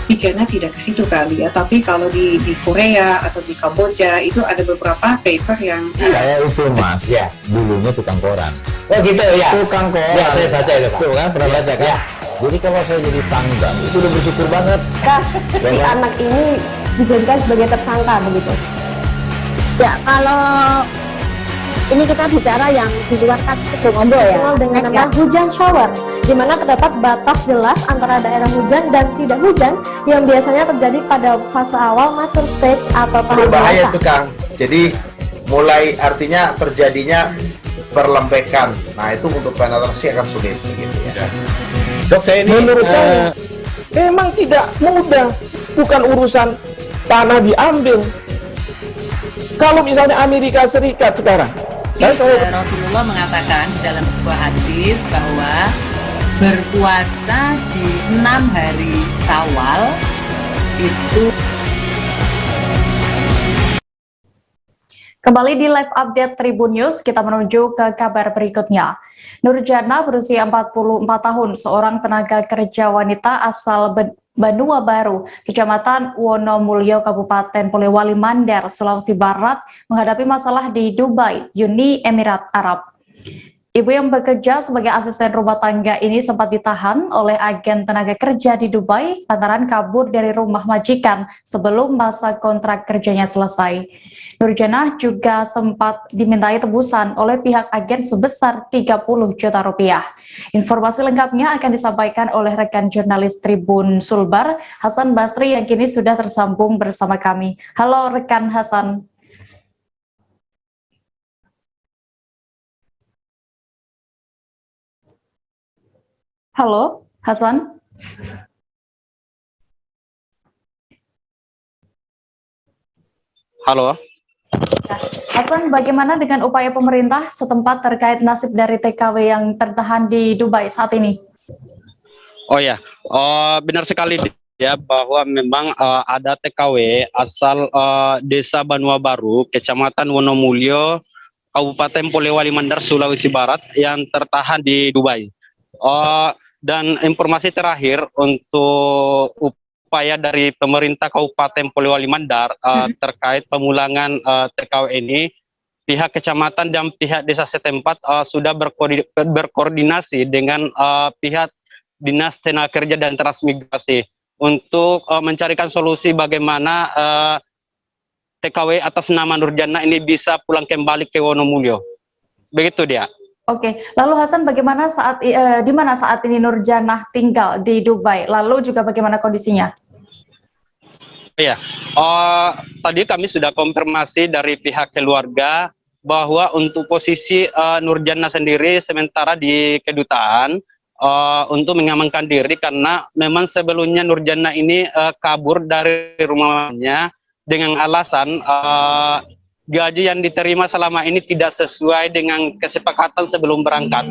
pikirnya tidak ke situ kali ya, tapi kalau di Korea atau di Kamboja itu ada beberapa paper yang saya itu mas, dulunya tukang koran. Oh gitu ya. Tukang koran. Ya, saya baca itu Pak. Tuh kan, pernah baca kan? Ya. Jadi kalau saya jadi tanggang, itu udah bersyukur banget. Si anak ini dijadikan sebagai tersangka begitu. Ya, kalau ini kita bicara yang di luar kasus Situbondo ya. Dengan nama hujan shower, di mana terdapat batas jelas antara daerah hujan dan tidak hujan yang biasanya terjadi pada fase awal mature stage atau tahap Berbahaya dewasa. itu Kang. Jadi mulai artinya terjadinya perlembekan. Nah itu untuk penetrasi akan sulit gitu ya. Dok, saya ini menurut saya memang tidak mudah, bukan urusan tanah diambil. Kalau misalnya Amerika Serikat sekarang, Rasulullah mengatakan dalam sebuah hadis bahwa berpuasa di 6 hari Syawal itu. Kembali di live update Tribun News, kita menuju ke kabar berikutnya. Nurjana berusia 44 tahun, seorang tenaga kerja wanita asal Banua Baru, Kecamatan Wonomulyo, Kabupaten Polewali Mandar, Sulawesi Barat, menghadapi masalah di Dubai, Uni Emirat Arab. Ibu yang bekerja sebagai asisten rumah tangga ini sempat ditahan oleh agen tenaga kerja di Dubai lantaran kabur dari rumah majikan sebelum masa kontrak kerjanya selesai. Nurjana juga sempat dimintai tebusan oleh pihak agen sebesar 30 juta rupiah. Informasi lengkapnya akan disampaikan oleh rekan jurnalis Tribun Sulbar, Hasan Basri, yang kini sudah tersambung bersama kami. Halo rekan Hasan. Halo, Hasan. Halo. Hasan, bagaimana dengan upaya pemerintah setempat terkait nasib dari TKW yang tertahan di Dubai saat ini? Oh ya, benar sekali ya bahwa memang ada TKW asal Desa Banua Baru, Kecamatan Wonomulyo, Kabupaten Polewali Mandar, Sulawesi Barat yang tertahan di Dubai. Dan informasi terakhir untuk upaya dari pemerintah Kabupaten Polewali Mandar terkait pemulangan TKW ini, pihak kecamatan dan pihak desa setempat sudah berkoordinasi dengan pihak Dinas Tenaga Kerja dan Transmigrasi untuk mencarikan solusi bagaimana TKW atas nama Nurjana ini bisa pulang kembali ke Wonomulyo. Begitu dia. Oke, lalu Hasan, bagaimana di mana saat ini Nurjana tinggal di Dubai? Lalu juga bagaimana kondisinya? Iya, tadi kami sudah konfirmasi dari pihak keluarga bahwa untuk posisi Nurjana sendiri sementara di kedutaan untuk mengamankan diri karena memang sebelumnya Nurjana ini kabur dari rumahnya dengan alasan gaji yang diterima selama ini tidak sesuai dengan kesepakatan sebelum berangkat.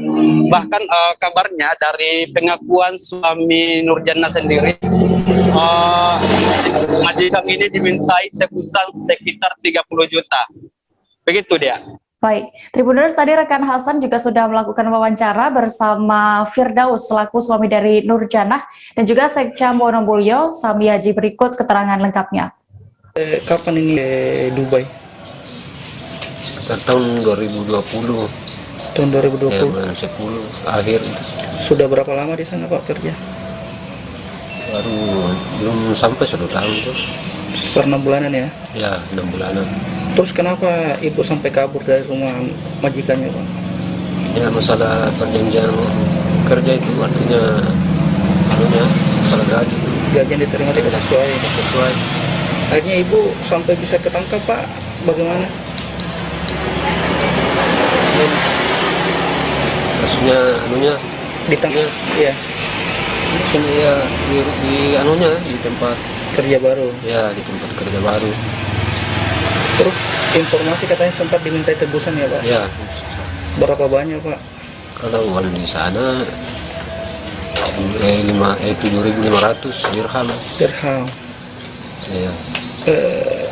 Bahkan kabarnya dari pengakuan suami Nurjana sendiri, majikan ini dimintai tebusan sekitar 30 juta. Begitu dia. Baik, Tribuners, tadi rekan Hasan juga sudah melakukan wawancara bersama Firdaus selaku suami dari Nurjana dan juga Sekcam Wonomulyo, Sami Haji. Berikut keterangan lengkapnya. Kapan ini ke Dubai? Tahun 2020. Tahun 2020. Ya, bulan 10 akhir. Sudah berapa lama di sana Pak kerja? Baru belum sampai 1 tahun tuh. Per 6 bulanan ya? Ya, 6 bulanan. Terus kenapa ibu sampai kabur dari rumah majikannya Pak? Ya masalah perjanjian kerja itu artinya anunya salah gaji. Gaji yang diterima tidak sesuai. Akhirnya ibu sampai bisa ketangkap Pak, bagaimana? Maksudnya anunya Ditangkap, ya. Maksudnya ya di anunya di tempat Kerja baru. ya di tempat kerja baru. Terus informasi katanya sempat dimintai tebusan ya Pak? Ya Berapa banyak Pak? kalau uang di sana 7.500 dirham. Dirham. Ya.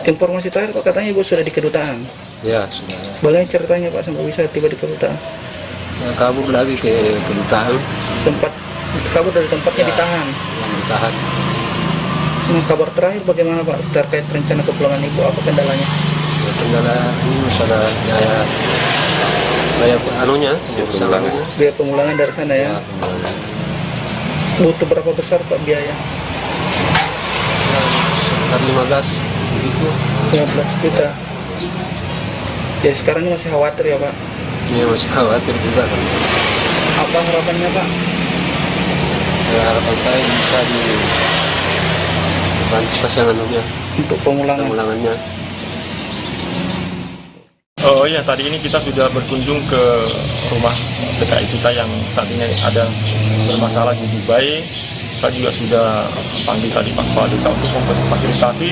Informasi terakhir Pak katanya ibu sudah di kedutaan. Ya sudah. Boleh ceritanya Pak sampai bisa tiba di kedutaan? Ya, kabur lagi ke kedutaan. Sempat kabur dari tempatnya ditahan. Ditahan. Nah, kabar terakhir bagaimana Pak terkait rencana kepulangan ibu, apa kendalanya? Ya, kendala ini masalah biaya anunya, Biaya pemulangan dari sana ya. Butuh berapa besar Pak biaya? Sekitar 15 begitu. 15 juta. Ya sekarang ini masih khawatir ya Pak? Ya masih khawatir juga kan. Apa harapannya Pak? Ya, harapan saya bisa dibantu yang anunya untuk pemulangannya. Oh iya, tadi ini kita sudah berkunjung ke rumah TKI kita yang saat ini ada bermasalah di Dubai. Saya juga sudah panggil tadi Pak Kepala Desa untuk memfasilitasi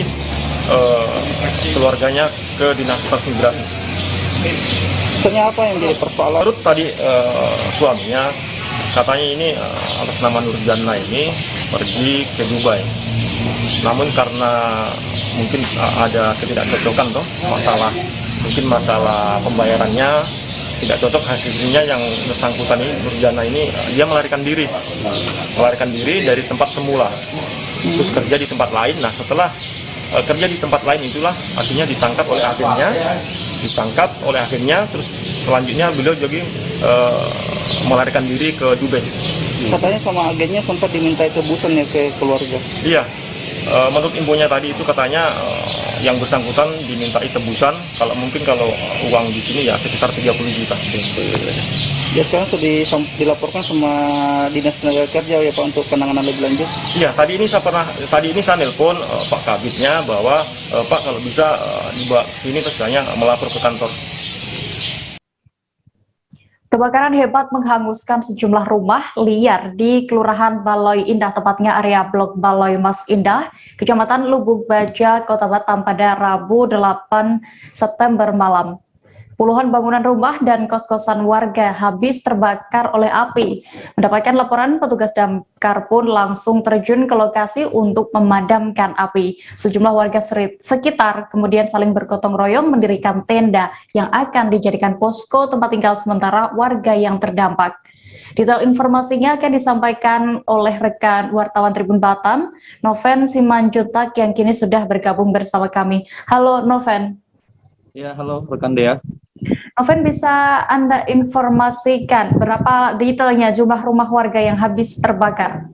keluarganya ke Dinas Transmigrasi. Sebenarnya apa yang jadi persoalan? Menurut tadi suaminya, katanya ini atas nama Nurjana ini pergi ke Dubai. Namun karena mungkin ada ketidakcocokan toh masalah pembayarannya tidak cocok, hasilnya yang bersangkutan ini Nurjana ini dia melarikan diri dari tempat semula, terus kerja di tempat lain. Nah setelah kerja di tempat lain itulah akhirnya ditangkap oleh akhirnya terus selanjutnya beliau juga melarikan diri ke Dubes. Katanya sama agennya sempat dimintai tebusan ya ke keluarga. Iya, menurut infonya tadi itu katanya yang bersangkutan dimintai tebusan, kalau uang di sini ya sekitar 30 juta. Ya sekarang sudah dilaporkan sama Dinas Tenaga Kerja ya Pak untuk penanganan lebih lanjut. Iya, tadi ini saya nelpon Pak Kabitnya bahwa Pak kalau bisa dibawa sini terus saya melapor ke kantor. Kebakaran hebat menghanguskan sejumlah rumah liar di Kelurahan Baloi Indah, tepatnya area Blok Baloi Mas Indah, Kecamatan Lubuk Baja, Kota Batam pada Rabu 8 September malam. Puluhan bangunan rumah dan kos-kosan warga habis terbakar oleh api. Mendapatkan laporan, petugas damkar pun langsung terjun ke lokasi untuk memadamkan api. Sejumlah warga sekitar kemudian saling bergotong royong mendirikan tenda yang akan dijadikan posko tempat tinggal sementara warga yang terdampak. Detail informasinya akan disampaikan oleh rekan wartawan Tribun Batam, Noven Simanjuntak, yang kini sudah bergabung bersama kami. Halo Noven. Ya, halo rekan Dea. Noven, bisa Anda informasikan berapa detailnya jumlah rumah warga yang habis terbakar?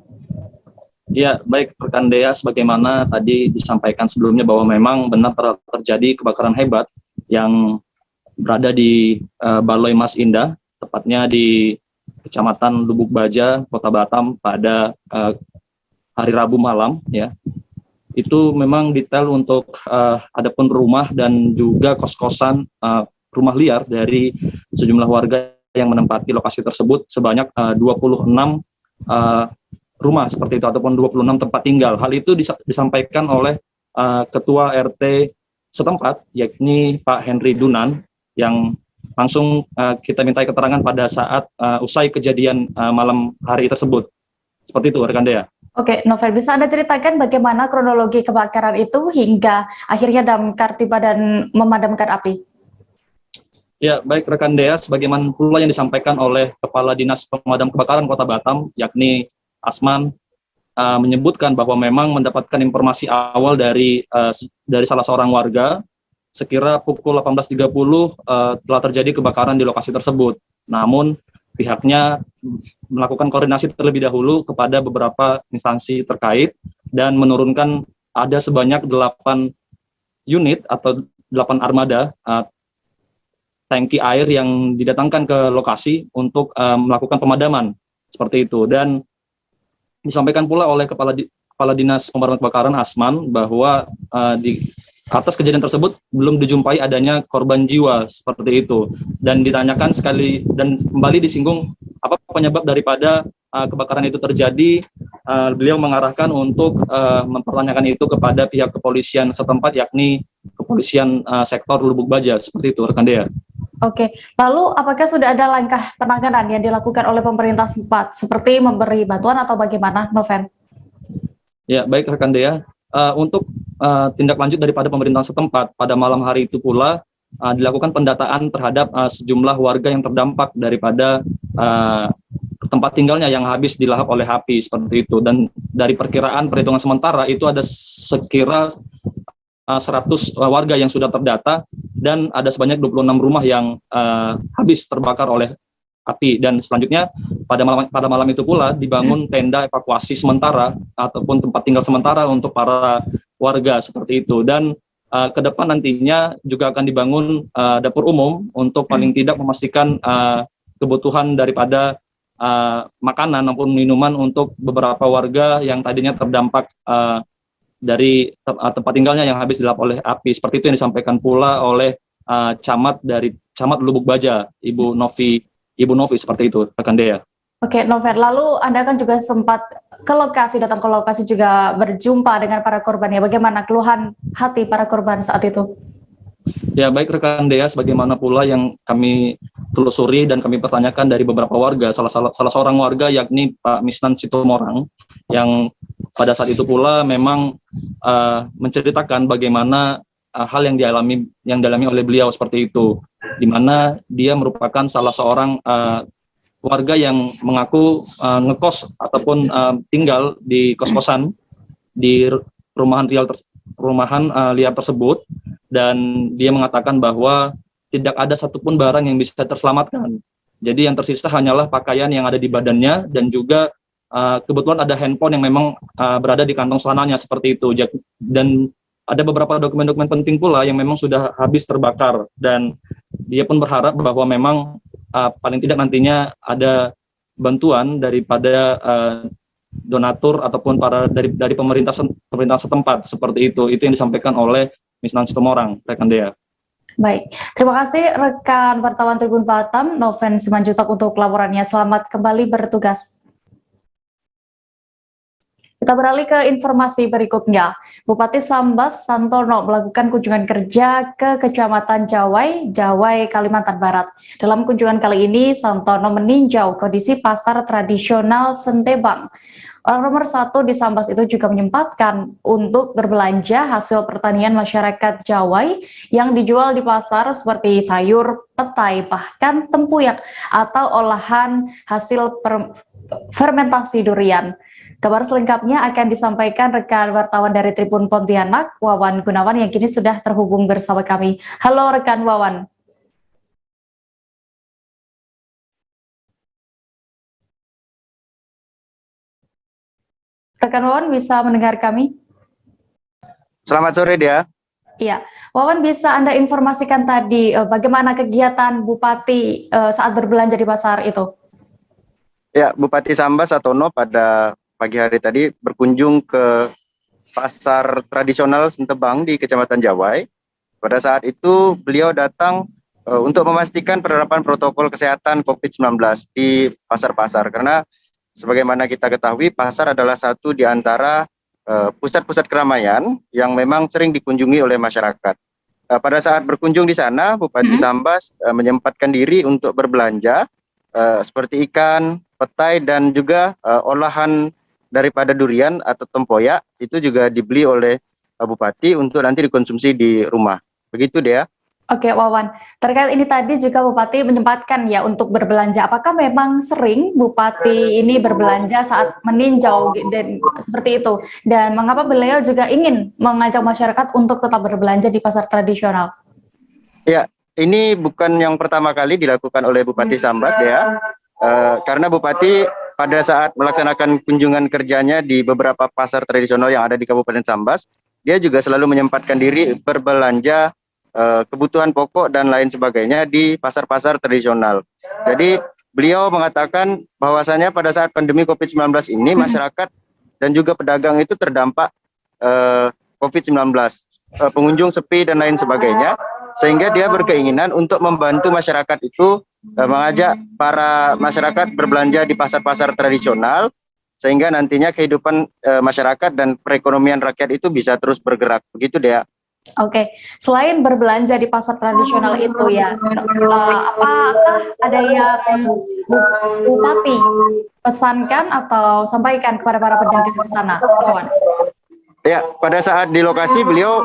Ya, baik rekan Dea, sebagaimana tadi disampaikan sebelumnya bahwa memang benar terjadi kebakaran hebat yang berada di Baloi Mas Indah, tepatnya di Kecamatan Lubuk Baja, Kota Batam pada hari Rabu malam ya. Itu memang detail untuk adapun rumah dan juga kos-kosan rumah liar dari sejumlah warga yang menempati lokasi tersebut sebanyak 26 rumah seperti itu, ataupun 26 tempat tinggal. Hal itu disampaikan oleh Ketua RT setempat, yakni Pak Henry Dunan, yang langsung kita mintai keterangan pada saat usai kejadian malam hari tersebut. Seperti itu rekan Dea. Oke, Novel, bisa Anda ceritakan bagaimana kronologi kebakaran itu hingga akhirnya damkar tiba dan memadamkan api? Ya, baik rekan Dea, sebagaimana pula yang disampaikan oleh Kepala Dinas Pemadam Kebakaran Kota Batam, yakni Asman, menyebutkan bahwa memang mendapatkan informasi awal dari salah seorang warga, sekira pukul 18.30 telah terjadi kebakaran di lokasi tersebut. Namun pihaknya melakukan koordinasi terlebih dahulu kepada beberapa instansi terkait dan menurunkan ada sebanyak 8 unit atau 8 armada tangki air yang didatangkan ke lokasi untuk melakukan pemadaman seperti itu. Dan disampaikan pula oleh Kepala Dinas Pemadam Kebakaran Asman bahwa di atas kejadian tersebut belum dijumpai adanya korban jiwa seperti itu, dan ditanyakan sekali dan kembali disinggung apa penyebab daripada kebakaran itu terjadi. Beliau mengarahkan untuk mempertanyakan itu kepada pihak kepolisian setempat, yakni kepolisian sektor Lubuk Baja, seperti itu rekan Dea. Oke, lalu apakah sudah ada langkah penanganan yang dilakukan oleh pemerintah setempat seperti memberi bantuan atau bagaimana, Noven? Ya, baik rekan Dea. Untuk tindak lanjut daripada pemerintah setempat, pada malam hari itu pula dilakukan pendataan terhadap sejumlah warga yang terdampak daripada tempat tinggalnya yang habis dilahap oleh api seperti itu. Dan dari perkiraan perhitungan sementara itu ada sekira 100 warga yang sudah terdata, dan ada sebanyak 26 rumah yang habis terbakar oleh api. Dan selanjutnya pada malam itu pula dibangun tenda evakuasi sementara ataupun tempat tinggal sementara untuk para warga seperti itu. Dan ke depan nantinya juga akan dibangun dapur umum untuk paling tidak memastikan kebutuhan daripada makanan maupun minuman untuk beberapa warga yang tadinya terdampak dari tempat tinggalnya yang habis dilahap oleh api. Seperti itu yang disampaikan pula oleh camat Lubuk Baja, Ibu Novi seperti itu, rekan Dea. Oke, Noven, lalu Anda kan juga sempat datang ke lokasi juga berjumpa dengan para korban ya. Bagaimana keluhan hati para korban saat itu? Ya, baik rekan Dea, sebagaimana pula yang kami telusuri dan kami pertanyakan dari beberapa warga, salah seorang warga yakni Pak Misnan Situmorang, yang pada saat itu pula memang menceritakan bagaimana hal yang dialami oleh beliau seperti itu, di mana dia merupakan salah seorang warga yang mengaku ngekos ataupun tinggal di kos-kosan di rumahan liar tersebut, dan dia mengatakan bahwa tidak ada satupun barang yang bisa terselamatkan. Jadi yang tersisa hanyalah pakaian yang ada di badannya, dan juga kebetulan ada handphone yang memang berada di kantong celananya seperti itu. Dan ada beberapa dokumen-dokumen penting pula yang memang sudah habis terbakar, dan dia pun berharap bahwa memang paling tidak nantinya ada bantuan daripada donatur ataupun dari pemerintah setempat seperti itu. Itu yang disampaikan oleh Misnan Situmorang, rekan Dea. Baik, terima kasih rekan wartawan Tribun Batam, Noven Simanjuntak untuk laporannya. Selamat kembali bertugas. Kita beralih ke informasi berikutnya. Bupati Sambas Santono melakukan kunjungan kerja ke Kecamatan Jawai, Kalimantan Barat. Dalam kunjungan kali ini, Santono meninjau kondisi pasar tradisional Sentebang. Orang nomor 1 di Sambas itu juga menyempatkan untuk berbelanja hasil pertanian masyarakat Jawai yang dijual di pasar seperti sayur, petai, bahkan tempuyak atau olahan hasil fermentasi durian. Kabar selengkapnya akan disampaikan rekan wartawan dari Tribun Pontianak, Wawan Gunawan, yang kini sudah terhubung bersama kami. Halo rekan Wawan. Rekan Wawan bisa mendengar kami? Selamat sore, Dea. Iya, Wawan, bisa Anda informasikan tadi bagaimana kegiatan Bupati saat berbelanja di pasar itu? Ya, Bupati Sambas Santono pada pagi hari tadi berkunjung ke pasar tradisional Sentebang di Kecamatan Jawai. Pada saat itu beliau datang untuk memastikan penerapan protokol kesehatan COVID-19 di pasar-pasar, karena sebagaimana kita ketahui pasar adalah satu di antara pusat-pusat keramaian yang memang sering dikunjungi oleh masyarakat. Pada saat berkunjung di sana, Bupati Sambas menyempatkan diri untuk berbelanja seperti ikan, petai, dan juga olahan daripada durian atau tempoyak. Itu juga dibeli oleh Bupati untuk nanti dikonsumsi di rumah. Begitu Dea. Oke, Wawan, terkait ini tadi juga Bupati menyempatkan ya untuk berbelanja. Apakah memang sering Bupati ini berbelanja saat meninjau dan seperti itu? Dan mengapa beliau juga ingin mengajak masyarakat untuk tetap berbelanja di pasar tradisional? Ya, ini bukan yang pertama kali dilakukan oleh Bupati Sambas, Dea. Karena Bupati pada saat melaksanakan kunjungan kerjanya di beberapa pasar tradisional yang ada di Kabupaten Sambas, dia juga selalu menyempatkan diri berbelanja kebutuhan pokok dan lain sebagainya di pasar-pasar tradisional. Jadi beliau mengatakan bahwasanya pada saat pandemi COVID-19 ini masyarakat dan juga pedagang itu terdampak COVID-19, pengunjung sepi dan lain sebagainya, sehingga dia berkeinginan untuk membantu masyarakat itu, mengajak para masyarakat berbelanja di pasar-pasar tradisional, sehingga nantinya kehidupan masyarakat dan perekonomian rakyat itu bisa terus bergerak. Begitu Dea. Oke, selain berbelanja di pasar tradisional itu ya, apakah ada yang Bupati pesankan atau sampaikan kepada para pedagang di sana, kawan? Ya, pada saat di lokasi beliau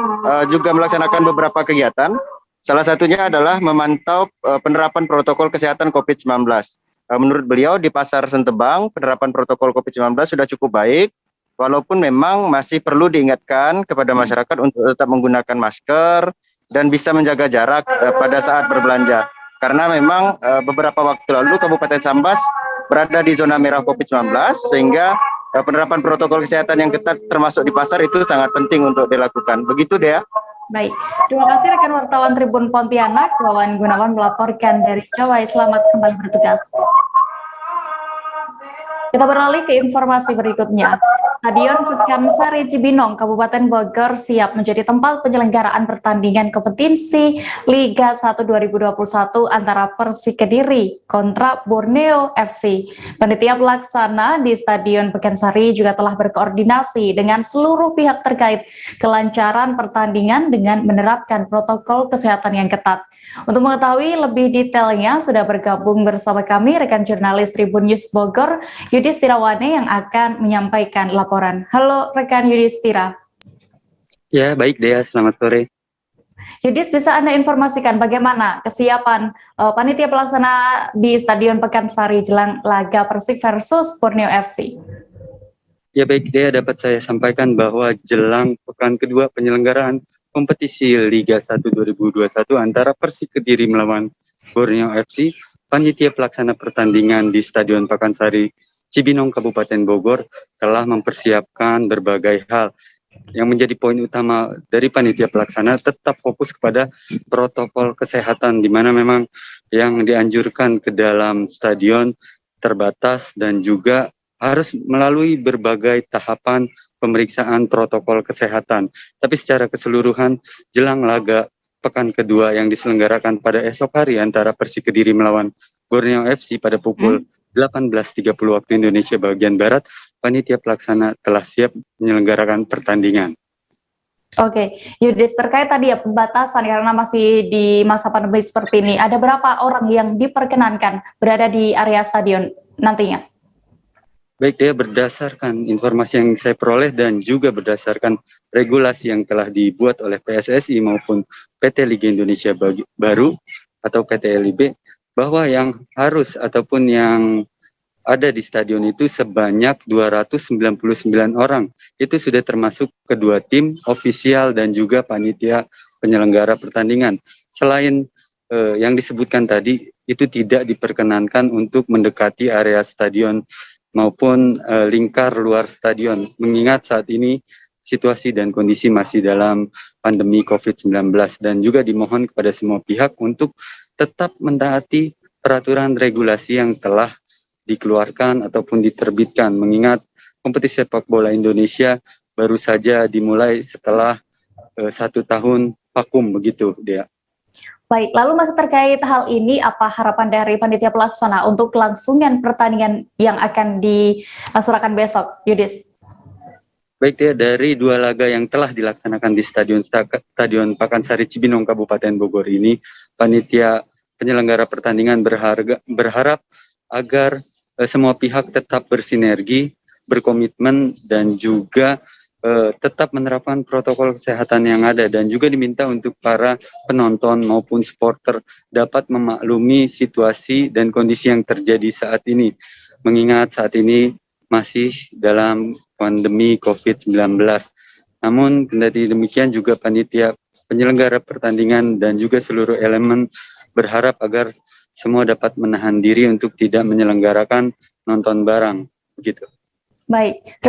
juga melaksanakan beberapa kegiatan. Salah satunya adalah memantau penerapan protokol kesehatan COVID-19. Menurut beliau di Pasar Sentebang penerapan protokol COVID-19 sudah cukup baik. Walaupun memang masih perlu diingatkan kepada masyarakat untuk tetap menggunakan masker dan bisa menjaga jarak pada saat berbelanja. Karena memang beberapa waktu lalu Kabupaten Sambas berada di zona merah COVID-19, sehingga penerapan protokol kesehatan yang ketat termasuk di pasar itu sangat penting untuk dilakukan. Begitu Dea. Baik, terima kasih rekan wartawan Tribun Pontianak, Wawan Gunawan melaporkan dari Jawa. Selamat kembali bertugas. Kita beralih ke informasi berikutnya. Stadion Pakansari Cibinong, Kabupaten Bogor siap menjadi tempat penyelenggaraan pertandingan kompetisi Liga 1 2021 antara Persik Kediri kontra Borneo FC. Panitia pelaksana di Stadion Pakansari juga telah berkoordinasi dengan seluruh pihak terkait kelancaran pertandingan dengan menerapkan protokol kesehatan yang ketat. Untuk mengetahui lebih detailnya, sudah bergabung bersama kami rekan jurnalis Tribun News Bogor, Yudhistira Wane, yang akan menyampaikan laporan. Halo rekan Yudhistira. Ya, baik Dea, selamat sore. Yudhis, bisa Anda informasikan bagaimana kesiapan panitia pelaksana di Stadion Pakansari jelang laga Persik versus Borneo FC? Ya baik Dea, dapat saya sampaikan bahwa jelang pekan kedua penyelenggaraan kompetisi Liga 1 2021 antara Persik Kediri melawan Borneo FC, panitia pelaksana pertandingan di Stadion Pakansari Cibinong Kabupaten Bogor telah mempersiapkan berbagai hal. Yang menjadi poin utama dari panitia pelaksana tetap fokus kepada protokol kesehatan, di mana memang yang dianjurkan ke dalam stadion terbatas dan juga harus melalui berbagai tahapan pemeriksaan protokol kesehatan. Tapi secara keseluruhan jelang laga pekan kedua yang diselenggarakan pada esok hari antara Persik Kediri melawan Borneo FC pada pukul 18.30 waktu Indonesia bagian Barat, panitia pelaksana telah siap menyelenggarakan pertandingan. Oke, Yudhis, terkait tadi ya pembatasan karena masih di masa pandemi seperti ini, ada berapa orang yang diperkenankan berada di area stadion nantinya? Baik ya, berdasarkan informasi yang saya peroleh dan juga berdasarkan regulasi yang telah dibuat oleh PSSI maupun PT Liga Indonesia Baru atau PT LIB, bahwa yang harus ataupun yang ada di stadion itu sebanyak 299 orang. Itu sudah termasuk kedua tim, ofisial dan juga panitia penyelenggara pertandingan. Selain yang disebutkan tadi, itu tidak diperkenankan untuk mendekati area stadion maupun lingkar luar stadion, mengingat saat ini situasi dan kondisi masih dalam pandemi COVID-19, dan juga dimohon kepada semua pihak untuk tetap mentaati peraturan regulasi yang telah dikeluarkan ataupun diterbitkan, mengingat kompetisi sepak bola Indonesia baru saja dimulai setelah 1 tahun vakum, begitu Dea. Baik, lalu masih terkait hal ini, apa harapan dari panitia pelaksana untuk kelangsungan pertandingan yang akan dilaksanakan besok, Yudhis? Baik ya, dari 2 laga yang telah dilaksanakan di Stadion Pakansari Cibinong Kabupaten Bogor ini, panitia penyelenggara pertandingan berharap agar semua pihak tetap bersinergi, berkomitmen, dan juga tetap menerapkan protokol kesehatan yang ada, dan juga diminta untuk para penonton maupun supporter dapat memaklumi situasi dan kondisi yang terjadi saat ini, mengingat saat ini masih dalam pandemi COVID-19. Namun kendati demikian juga panitia penyelenggara pertandingan dan juga seluruh elemen berharap agar semua dapat menahan diri untuk tidak menyelenggarakan nonton bareng, begitu. Baik,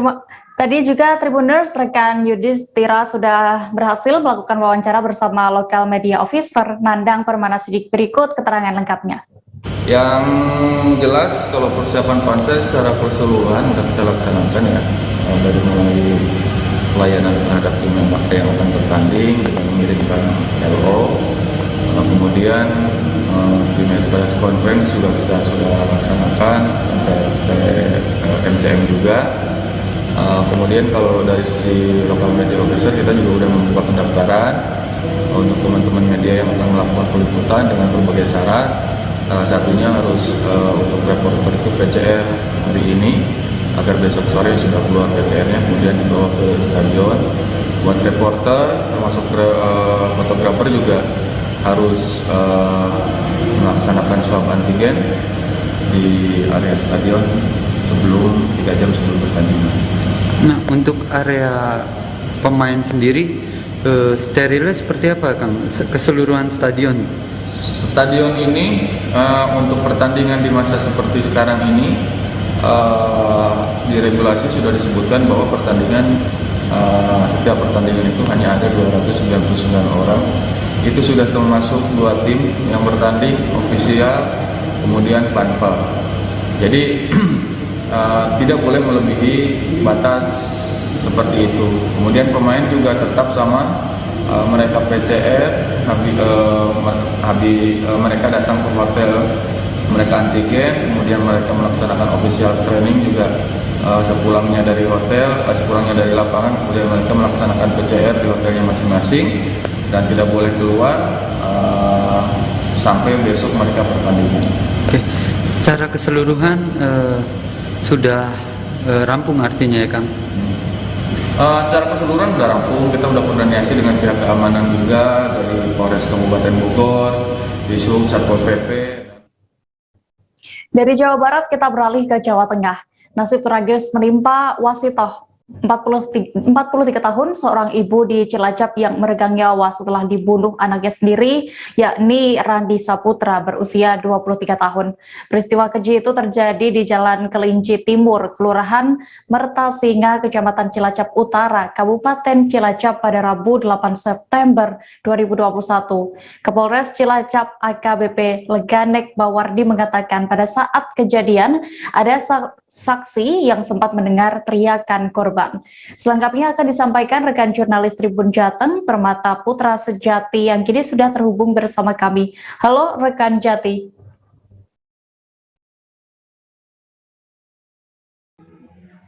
tadi juga Tribuners rekan Yudhistira sudah berhasil melakukan wawancara bersama lokal media officer Nandang Permana Sidik. Berikut keterangan lengkapnya. Yang jelas kalau persiapan pansel secara keseluruhan sudah kita laksanakan ya, dari mulai pelayanan terhadap tim yang akan bertanding dengan mengirimkan LO, kemudian tim press conference juga kita sudah laksanakan, MCM juga. Kemudian kalau dari sisi local media officer kita juga sudah membuka pendaftaran untuk teman-teman media yang akan melakukan peliputan dengan berbagai syarat. Salah satunya harus untuk reporter itu PCR hari ini agar besok sore sudah keluar PCR-nya kemudian dibawa ke stadion. Buat reporter termasuk fotografer juga harus melaksanakan swab antigen di area stadion sebelum 3 jam sebelum pertandingan. Nah, untuk area pemain sendiri sterilnya seperti apa, Kang? Keseluruhan stadion? Stadion ini untuk pertandingan di masa seperti sekarang ini di regulasi sudah disebutkan bahwa pertandingan setiap pertandingan itu hanya ada 299 orang. Itu sudah termasuk 2 tim yang bertanding, ofisial, kemudian panpel. Jadi tidak boleh melebihi batas seperti itu. Kemudian pemain juga tetap sama, mereka PCR, mereka datang ke hotel, mereka antigen, kemudian mereka melaksanakan official training juga sepulangnya dari hotel, sepulangnya dari lapangan, kemudian mereka melaksanakan PCR di hotelnya masing-masing dan tidak boleh keluar sampai besok mereka pertandingan. Oke, secara keseluruhan sudah rampung artinya ya, Kang? Secara keseluruhan sudah rampung, kita sudah koordinasi dengan pihak keamanan juga dari Polres Kabupaten Bogor, Disub, Satpol PP. Dari Jawa Barat kita beralih ke Jawa Tengah. Nasib tragis menimpa Wasitoh, 43 tahun, seorang ibu di Cilacap yang meregang nyawa setelah dibunuh anaknya sendiri, yakni Randi Saputra berusia 23 tahun. Peristiwa keji itu terjadi di Jalan Kelinci Timur, Kelurahan Mertasinga, Kecamatan Cilacap Utara, Kabupaten Cilacap pada Rabu 8 September 2021. Kapolres Cilacap AKBP Leganek Bawardi mengatakan pada saat kejadian ada saksi yang sempat mendengar teriakan korban. Selengkapnya akan disampaikan rekan jurnalis Tribun Jateng, Permata Putra Sejati, yang kini sudah terhubung bersama kami. Halo rekan Jati.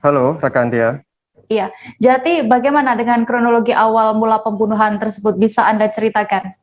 Halo rekan Dia. Iya, Jati, bagaimana dengan kronologi awal mula pembunuhan tersebut? Bisa Anda ceritakan?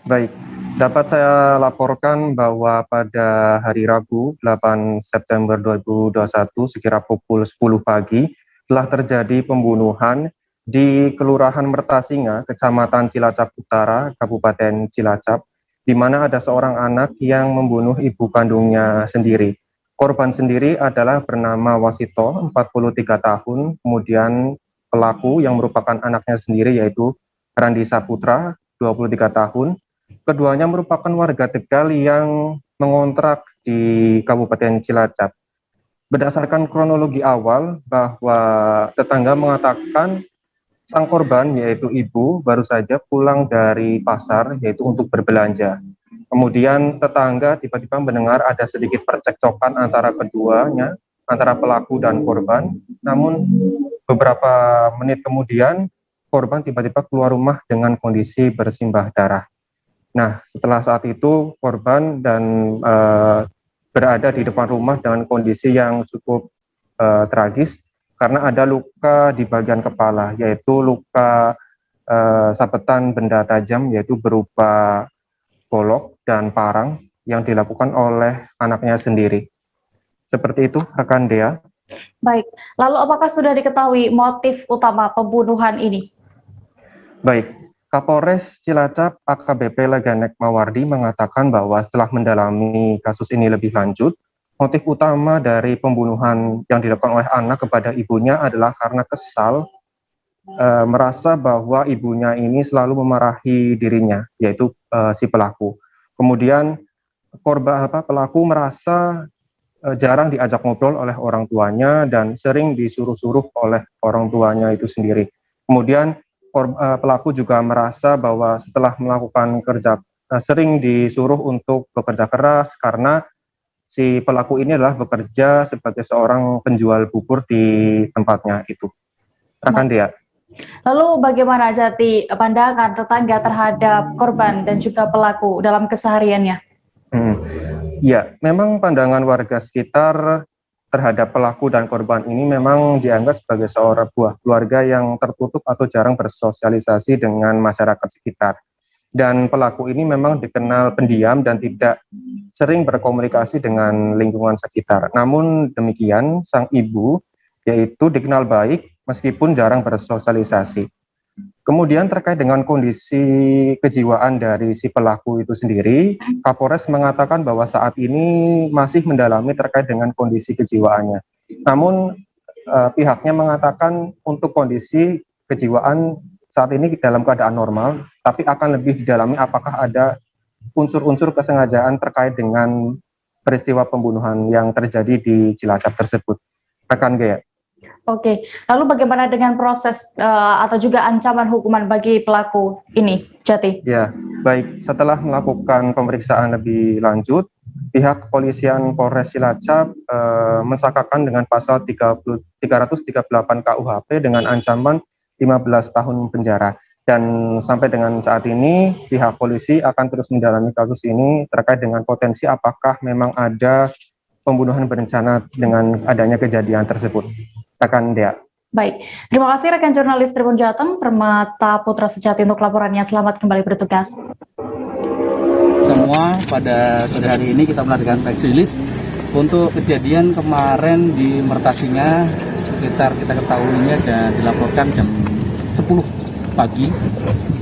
Baik, dapat saya laporkan bahwa pada hari Rabu 8 September 2021 sekira pukul 10 pagi telah terjadi pembunuhan di Kelurahan Mertasinga, Kecamatan Cilacap Utara, Kabupaten Cilacap, di mana ada seorang anak yang membunuh ibu kandungnya sendiri. Korban sendiri adalah bernama Wasito, 43 tahun, kemudian pelaku yang merupakan anaknya sendiri yaitu Randi Saputra, 23 tahun. Keduanya merupakan warga Tegal yang mengontrak di Kabupaten Cilacap. Berdasarkan kronologi awal bahwa tetangga mengatakan sang korban yaitu ibu baru saja pulang dari pasar yaitu untuk berbelanja. Kemudian tetangga tiba-tiba mendengar ada sedikit percekcokan antara keduanya, antara pelaku dan korban. Namun beberapa menit kemudian korban tiba-tiba keluar rumah dengan kondisi bersimbah darah. Nah, setelah saat itu korban dan berada di depan rumah dengan kondisi yang cukup tragis karena ada luka di bagian kepala, yaitu luka sabetan benda tajam, yaitu berupa golok dan parang yang dilakukan oleh anaknya sendiri. Seperti itu, rekan Dea. Baik, lalu apakah sudah diketahui motif utama pembunuhan ini? Baik, Kapolres Cilacap AKBP Leganek Mawardi mengatakan bahwa setelah mendalami kasus ini lebih lanjut, motif utama dari pembunuhan yang dilakukan oleh anak kepada ibunya adalah karena kesal, merasa bahwa ibunya ini selalu memarahi dirinya, yaitu si pelaku. Kemudian pelaku merasa jarang diajak ngobrol oleh orang tuanya dan sering disuruh-suruh oleh orang tuanya itu sendiri. Kemudian pelaku juga merasa bahwa setelah melakukan kerja sering disuruh untuk bekerja keras karena si pelaku ini adalah bekerja sebagai seorang penjual bubur di tempatnya itu. Rekan Dea. Lalu bagaimana Jati pandangan tetangga terhadap korban dan juga pelaku dalam kesehariannya? Ya, memang pandangan warga sekitar terhadap pelaku dan korban ini memang dianggap sebagai seorang buah keluarga yang tertutup atau jarang bersosialisasi dengan masyarakat sekitar. Dan pelaku ini memang dikenal pendiam dan tidak sering berkomunikasi dengan lingkungan sekitar. Namun demikian, sang ibu yaitu dikenal baik meskipun jarang bersosialisasi. Kemudian terkait dengan kondisi kejiwaan dari si pelaku itu sendiri, Kapolres mengatakan bahwa saat ini masih mendalami terkait dengan kondisi kejiwaannya. Namun pihaknya mengatakan untuk kondisi kejiwaan saat ini dalam keadaan normal, tapi akan lebih didalami apakah ada unsur-unsur kesengajaan terkait dengan peristiwa pembunuhan yang terjadi di Cilacap tersebut. Rekan Gea. Oke, lalu bagaimana dengan proses atau juga ancaman hukuman bagi pelaku ini, Jati? Ya, baik. Setelah melakukan pemeriksaan lebih lanjut, pihak kepolisian Polres Cilacap mensakakan dengan pasal 338 KUHP dengan ancaman 15 tahun penjara. Dan sampai dengan saat ini, pihak polisi akan terus mendalami kasus ini terkait dengan potensi apakah memang ada pembunuhan berencana dengan adanya kejadian tersebut. Rekan Dea. Baik, terima kasih rekan jurnalis Tribun Jateng, Permata Putra Sejati untuk laporannya. Selamat kembali bertugas. Semua pada sore hari ini kita melakukan press release untuk kejadian kemarin di Mertasinga, sekitar kita ketahuinya dan dilaporkan jam 10 pagi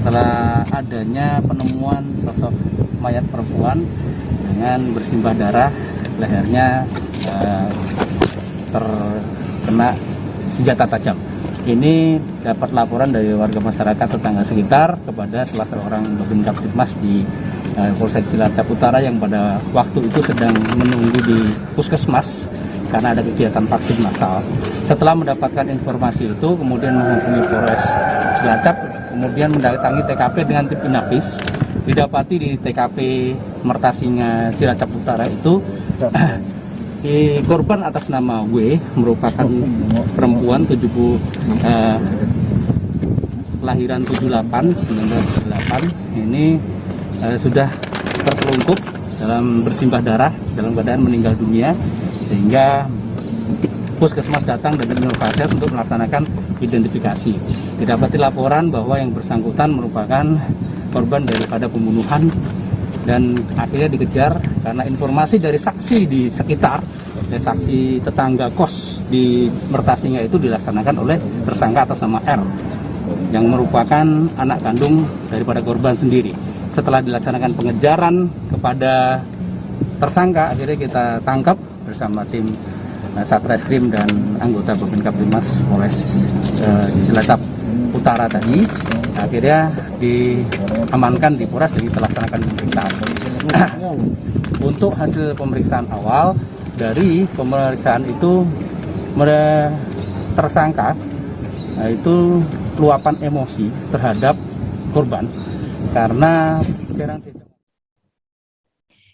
setelah adanya penemuan sosok mayat perempuan dengan bersimbah darah, lehernya terkena senjata tajam. Ini dapat laporan dari warga masyarakat tetangga sekitar kepada salah seorang Babin Kaptibmas di Polsek Cilacap Utara yang pada waktu itu sedang menunggu di puskesmas karena ada kegiatan vaksin massal. Setelah mendapatkan informasi itu, kemudian menghubungi Polres Cilacap, kemudian mendatangi TKP dengan tim Inafis. Didapati di TKP Mertasinga Cilacap Utara itu korban atas nama W merupakan perempuan kelahiran 1978 ini sudah terperungkup dalam bersimbah darah dalam keadaan meninggal dunia, sehingga puskesmas datang dengan inovasi untuk melaksanakan identifikasi. Didapati laporan bahwa yang bersangkutan merupakan korban daripada pembunuhan dan akhirnya dikejar karena informasi dari saksi di sekitar, saksi tetangga kos di Mertasinga itu dilaksanakan oleh tersangka atas nama R yang merupakan anak kandung daripada korban sendiri. Setelah dilaksanakan pengejaran kepada tersangka, akhirnya kita tangkap bersama tim Satreskrim dan anggota Babin Kaptibmas Polres Cilacap Utara tadi. Akhirnya diamankan di Polres dan kita laksanakan pemeriksaan. Untuk hasil pemeriksaan awal, dari pemeriksaan itu tersangka itu luapan emosi terhadap korban karena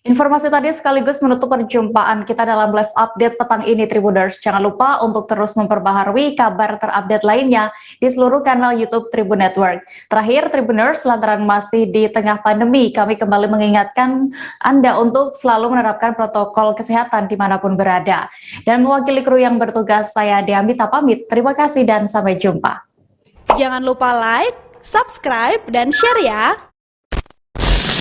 informasi tadi sekaligus menutup perjumpaan kita dalam live update petang ini Tribuners. Jangan lupa untuk terus memperbaharui kabar terupdate lainnya di seluruh kanal YouTube Tribun Network. Terakhir Tribuners, lantaran masih di tengah pandemi, kami kembali mengingatkan Anda untuk selalu menerapkan protokol kesehatan dimanapun berada. Dan mewakili kru yang bertugas, saya Dea Mita pamit. Terima kasih dan sampai jumpa. Jangan lupa like, subscribe, dan share ya.